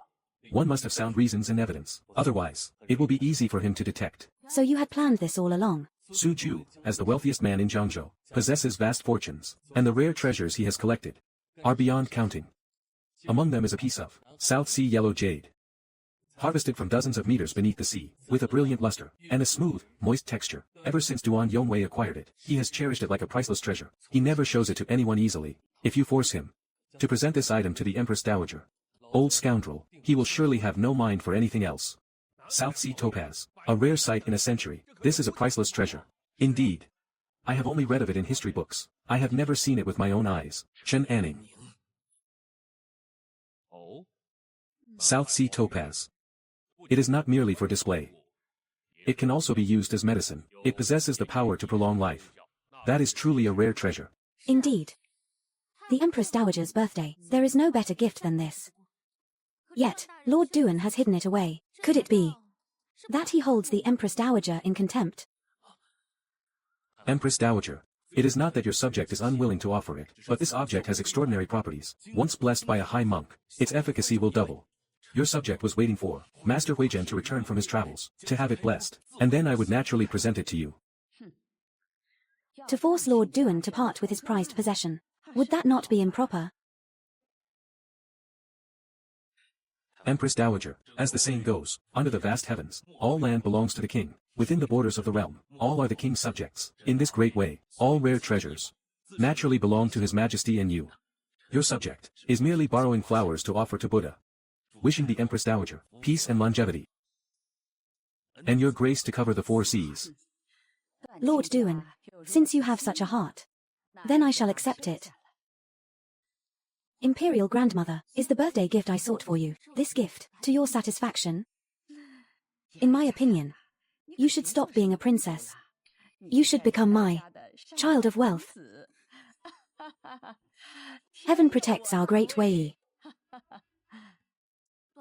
one must have sound reasons and evidence. Otherwise, it will be easy for him to detect. So you had planned this all along? Su Ju, as the wealthiest man in Jiangzhou, possesses vast fortunes, and the rare treasures he has collected are beyond counting. Among them is a piece of South Sea yellow jade, harvested from dozens of meters beneath the sea, with a brilliant luster, and a smooth, moist texture. Ever since Duan Yongwei acquired it, he has cherished it like a priceless treasure. He never shows it to anyone easily. If you force him to present this item to the Empress Dowager, Old scoundrel, he will surely have no mind for anything else. South Sea topaz, a rare sight in a century, this is a priceless treasure. Indeed. I have only read of it in history books, I have never seen it with my own eyes. Chen Anning. South Sea topaz. It is not merely for display. It can also be used as medicine. It possesses the power to prolong life. That is truly a rare treasure. Indeed. The Empress Dowager's birthday, there is no better gift than this. Yet, Lord Duan has hidden it away. Could it be that he holds the Empress Dowager in contempt? Empress Dowager. It is not that your subject is unwilling to offer it, but this object has extraordinary properties. Once blessed by a high monk, its efficacy will double. Your subject was waiting for Master Huizhen to return from his travels, to have it blessed, and then I would naturally present it to you. To force Lord Duan to part with his prized possession, would that not be improper? Empress Dowager, as the saying goes, under the vast heavens, all land belongs to the king. Within the borders of the realm, all are the king's subjects. In this great way, all rare treasures naturally belong to his majesty and you. Your subject is merely borrowing flowers to offer to Buddha, wishing the Empress Dowager peace and longevity, and your grace to cover the 4 seas. Lord Duan, since you have such a heart, then I shall accept it. Imperial Grandmother, is the birthday gift I sought for you, this gift, to your satisfaction? In my opinion, you should stop being a princess. You should become my child of wealth. Heaven protects our great Wei.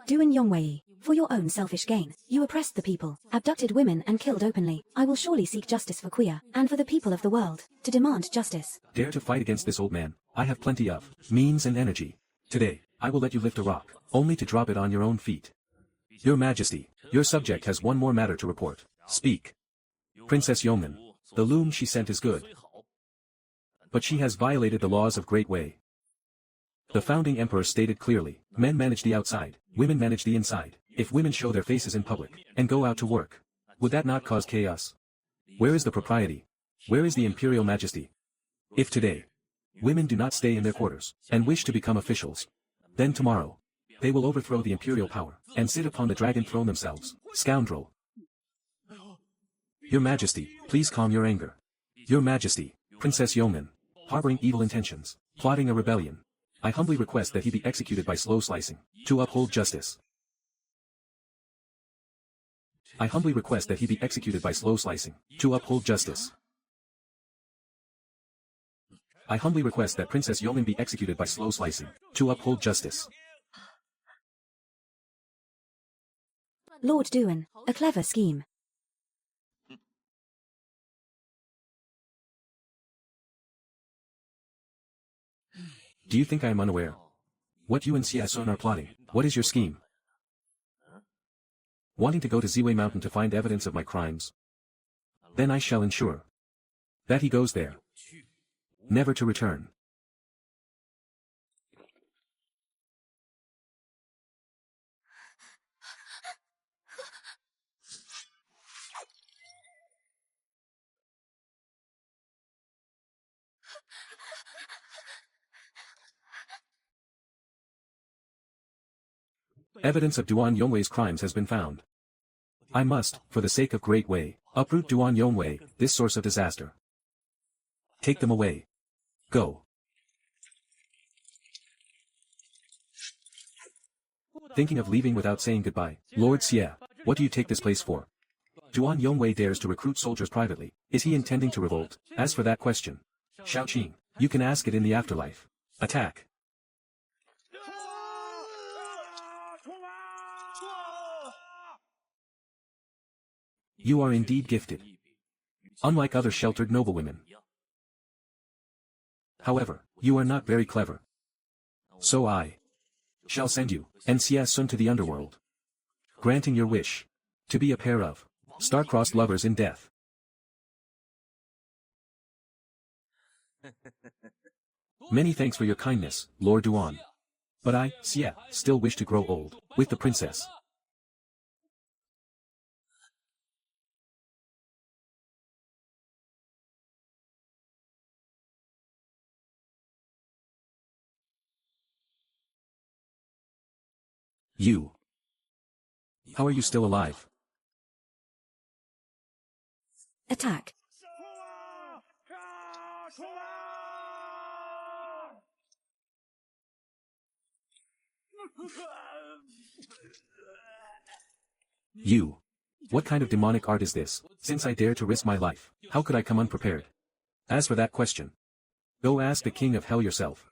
Duan Yongwei, for your own selfish gain, you oppressed the people, abducted women and killed openly. I will surely seek justice for Kuya, and for the people of the world, to demand justice. Dare to fight against this old man. I have plenty of means and energy. Today, I will let you lift a rock, only to drop it on your own feet. Your Majesty, your subject has one more matter to report. Speak. Princess Yongmen, the loom she sent is good, but she has violated the laws of Great Wei. The founding emperor stated clearly, men manage the outside, women manage the inside. If women show their faces in public, and go out to work, would that not cause chaos? Where is the propriety? Where is the imperial majesty? If today, women do not stay in their quarters, and wish to become officials, then tomorrow, they will overthrow the imperial power, and sit upon the dragon throne themselves. Scoundrel! Your Majesty, please calm your anger. Your Majesty, Princess Yongmen, harboring evil intentions, plotting a rebellion. I humbly request that he be executed by slow slicing, to uphold justice. I humbly request that he be executed by slow slicing, to uphold justice. I humbly request that Princess Yongmen be executed by slow slicing, to uphold justice. Lord Duan, a clever scheme. Do you think I am unaware? What you and Xia Sun are plotting, what is your scheme? Wanting to go to Ziwei Mountain to find evidence of my crimes? Then I shall ensure that he goes there, never to return. Evidence of Duan Yongwei's crimes has been found. I must, for the sake of Great Wei, uproot Duan Yongwei, this source of disaster. Take them away. Go. Thinking of leaving without saying goodbye, Lord Xie, what do you take this place for? Duan Yongwei dares to recruit soldiers privately. Is he intending to revolt? As for that question, Shaoqing, you can ask it in the afterlife. Attack. You are indeed gifted, unlike other sheltered noblewomen. However, you are not very clever. So I shall send you and Xia Sun to the underworld, granting your wish to be a pair of star-crossed lovers in death. Many thanks for your kindness, Lord Duan. But I, Xia, still wish to grow old with the princess. You. How are you still alive? Attack. You. What kind of demonic art is this? Since I dare to risk my life, how could I come unprepared? As for that question, go ask the king of hell yourself.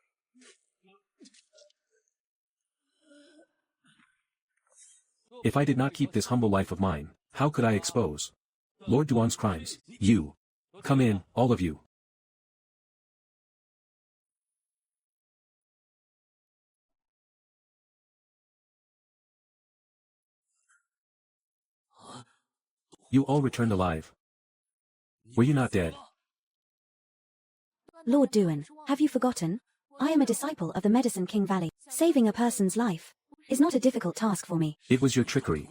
If I did not keep this humble life of mine, how could I expose Lord Duan's crimes? You. Come in, all of you. You all returned alive. Were you not dead? Lord Duan, have you forgotten? I am a disciple of the Medicine King Valley. Saving a person's life is not a difficult task for me. It was your trickery.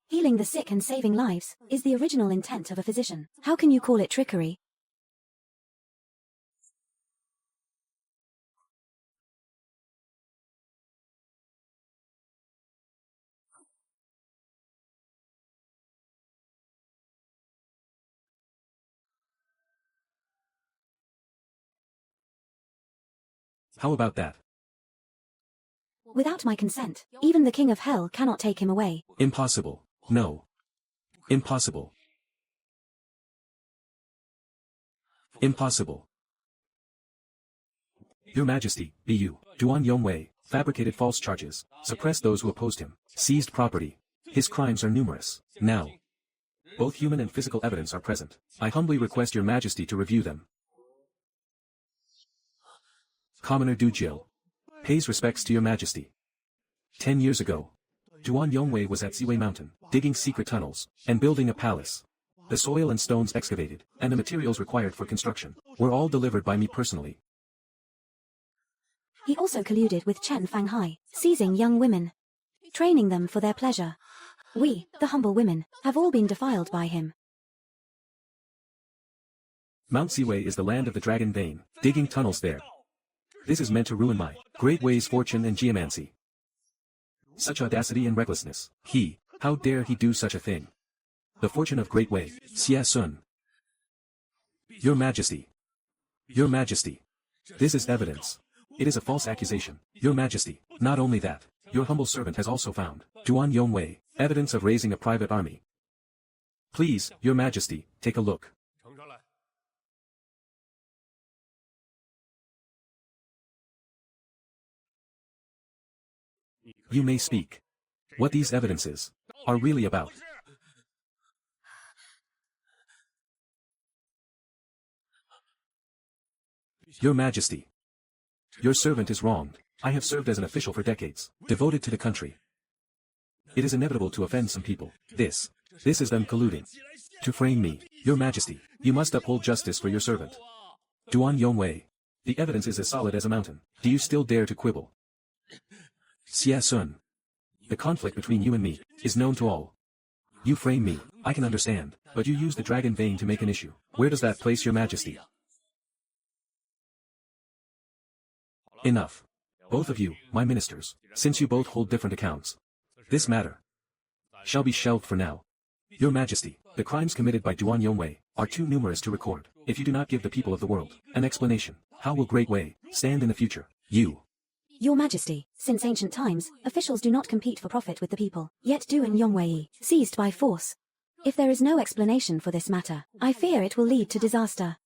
Healing the sick and saving lives is the original intent of a physician. How can you call it trickery? How about that? Without my consent, even the King of Hell cannot take him away. Impossible. No. Impossible. Impossible. Your Majesty, BU, Duan Yongwei, fabricated false charges, suppressed those who opposed him, seized property. His crimes are numerous. Now, both human and physical evidence are present. I humbly request your Majesty to review them. Commoner Du Jiu pays respects to your Majesty. 10 years ago, Duan Yongwei was at Ziwei Mountain, digging secret tunnels, and building a palace. The soil and stones excavated, and the materials required for construction, were all delivered by me personally. He also colluded with Chen Fanghai, seizing young women, training them for their pleasure. We, the humble women, have all been defiled by him. Mount Ziwei is the land of the dragon vein, digging tunnels there. This is meant to ruin my Great Wei's fortune and geomancy. Such audacity and recklessness. How dare he do such a thing? The fortune of Great Wei, Xia Sun. Your Majesty. Your Majesty. This is evidence. It is a false accusation. Your Majesty. Not only that, your humble servant has also found, Duan Yongwei, evidence of raising a private army. Please, Your Majesty, take a look. You may speak. What these evidences are really about. Your Majesty. Your servant is wronged. I have served as an official for decades, devoted to the country. It is inevitable to offend some people. This is them colluding to frame me. Your Majesty, you must uphold justice for your servant. Duan Yongwei. The evidence is as solid as a mountain. Do you still dare to quibble? Xia Sun. The conflict between you and me is known to all. You frame me, I can understand, but you use the dragon vein to make an issue. Where does that place your Majesty? Enough. Both of you, my ministers, since you both hold different accounts. This matter shall be shelved for now. Your Majesty, the crimes committed by Duan Yongwei are too numerous to record. If you do not give the people of the world an explanation, how will Great Wei stand in the future? You. Your Majesty, since ancient times, officials do not compete for profit with the people, yet Duan Yongwei, seized by force. If there is no explanation for this matter, I fear it will lead to disaster.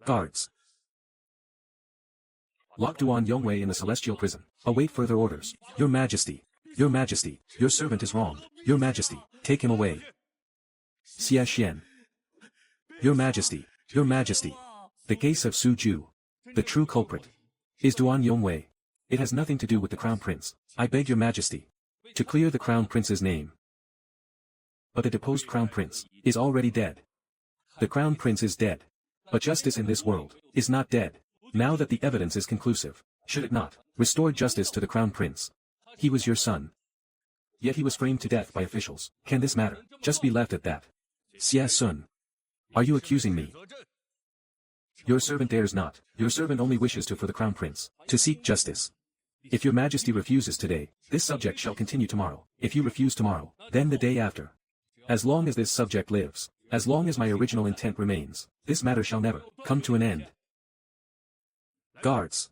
Guards. Lock Duan Yongwei in the celestial prison. Await further orders. Your Majesty. Your Majesty, your servant is wronged. Your Majesty, take him away. Xia Xian. Your Majesty. Your Majesty. The case of Su Ju. The true culprit is Duan Yongwei. It has nothing to do with the Crown Prince. I beg your Majesty to clear the Crown Prince's name. But the deposed Crown Prince is already dead. The Crown Prince is dead. But justice in this world is not dead. Now that the evidence is conclusive, should it not restore justice to the Crown Prince? He was your son. Yet he was framed to death by officials. Can this matter just be left at that? Xia Sun. Are you accusing me? Your servant dares not. Your servant only wishes to for the Crown Prince to seek justice. If your majesty refuses today, this subject shall continue tomorrow. If you refuse tomorrow, then the day after. As long as this subject lives, as long as my original intent remains, this matter shall never come to an end. Guards.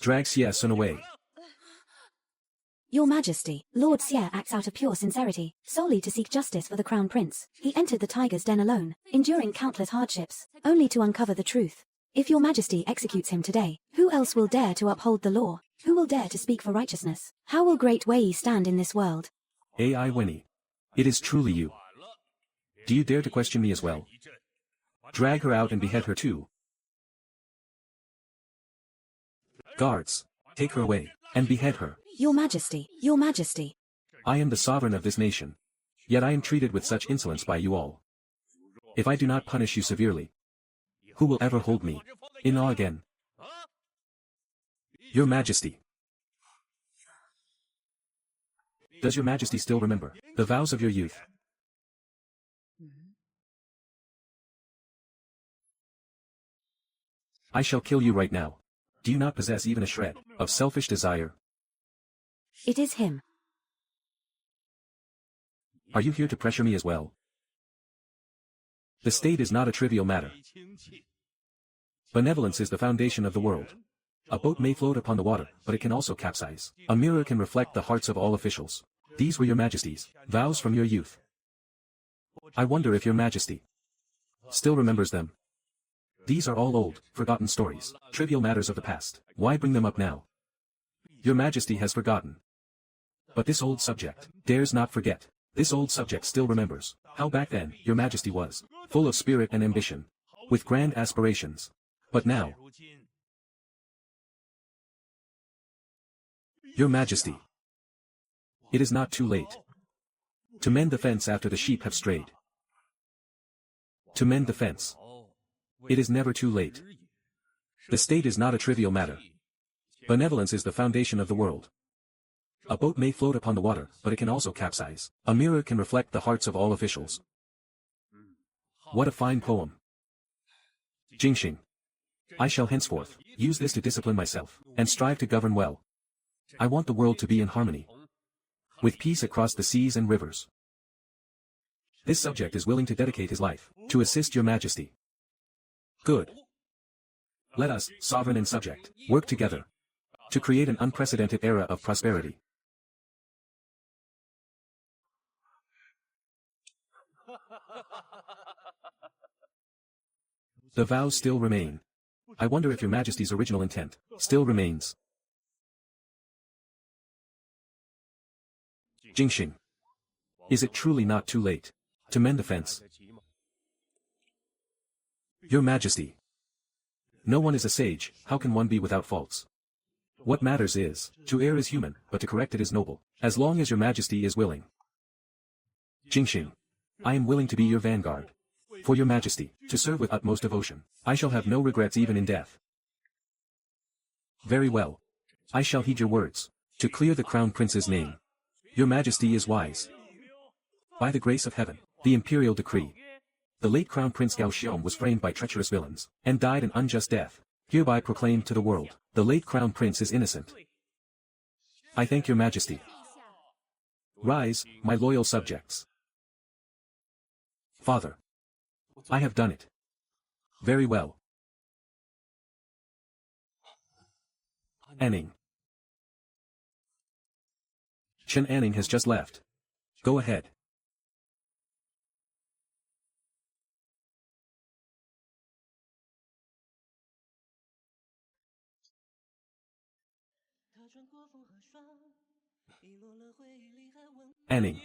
Drag Xie Sun away. Your Majesty, Lord Xie acts out of pure sincerity, solely to seek justice for the Crown Prince. He entered the tiger's den alone, enduring countless hardships, only to uncover the truth. If your Majesty executes him today, who else will dare to uphold the law? Who will dare to speak for righteousness? How will Great Wei stand in this world? Ai Winnie. It is truly you. Do you dare to question me as well? Drag her out and behead her too. Guards, take her away, and behead her. Your Majesty, Your Majesty. I am the sovereign of this nation. Yet I am treated with such insolence by you all. If I do not punish you severely, who will ever hold me in awe again? Your Majesty. Does your Majesty still remember the vows of your youth? I shall kill you right now. Do you not possess even a shred of selfish desire? It is him. Are you here to pressure me as well? The state is not a trivial matter. Benevolence is the foundation of the world. A boat may float upon the water, but it can also capsize. A mirror can reflect the hearts of all officials. These were your Majesty's vows from your youth. I wonder if your Majesty still remembers them. These are all old, forgotten stories, trivial matters of the past. Why bring them up now? Your Majesty has forgotten. But this old subject dares not forget. This old subject still remembers how back then your Majesty was full of spirit and ambition, with grand aspirations. But now, Your Majesty, it is not too late to mend the fence after the sheep have strayed. To mend the fence. It is never too late. The state is not a trivial matter. Benevolence is the foundation of the world. A boat may float upon the water, but it can also capsize. A mirror can reflect the hearts of all officials. What a fine poem. Jingxing. I shall henceforth use this to discipline myself, and strive to govern well. I want the world to be in harmony, with peace across the seas and rivers. This subject is willing to dedicate his life to assist your Majesty. Good. Let us, sovereign and subject, work together to create an unprecedented era of prosperity. The vows still remain. I wonder if your Majesty's original intent still remains. Jingxing. Is it truly not too late to mend the fence? Your Majesty. No one is a sage, how can one be without faults? What matters is, to err is human, but to correct it is noble, as long as your Majesty is willing. Jingxing. I am willing to be your vanguard. For your Majesty, to serve with utmost devotion. I shall have no regrets even in death. Very well. I shall heed your words, to clear the Crown Prince's name. Your Majesty is wise. By the grace of heaven, the Imperial decree. The late Crown Prince Gao Xiong was framed by treacherous villains, and died an unjust death. Hereby proclaimed to the world, the late Crown Prince is innocent. I thank your Majesty. Rise, my loyal subjects. Father. I have done it. Very well. Anning. Chen Anning has just left. Go ahead. Anning.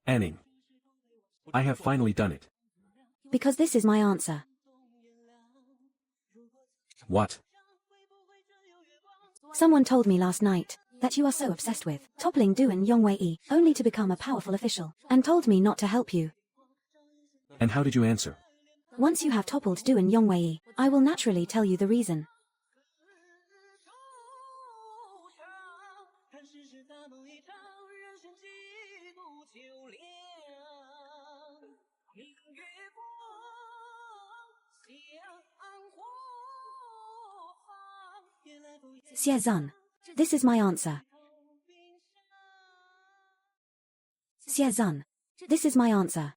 Anning. I have finally done it. Because this is my answer. What? Someone told me last night that you are so obsessed with, toppling Du and Yongwei, only to become a powerful official, and told me not to help you. And how did you answer? Once you have toppled Du and Yongwei, I will naturally tell you the reason. Xie Zun. This is my answer. Xie Zun. This is my answer.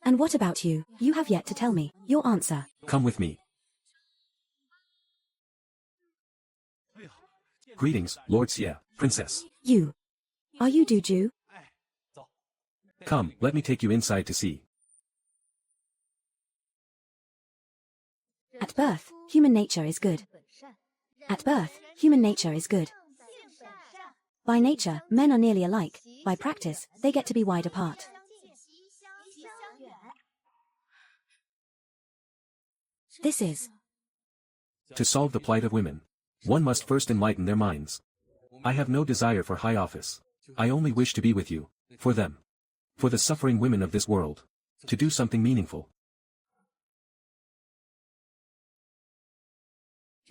And what about you? You have yet to tell me your answer. Come with me. Greetings, Lord Xie, Princess. You. Are you Du Ju? Come, let me take you inside to see. At birth, human nature is good. At birth, human nature is good. By nature, men are nearly alike. By practice, they get to be wide apart. This is To solve the plight of women, one must first enlighten their minds. I have no desire for high office. I only wish to be with you, for them. For the suffering women of this world. To do something meaningful.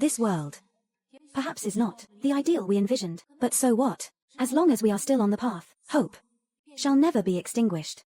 this world. Perhaps is not the ideal we envisioned, but so what? As long as we are still on the path, hope shall never be extinguished.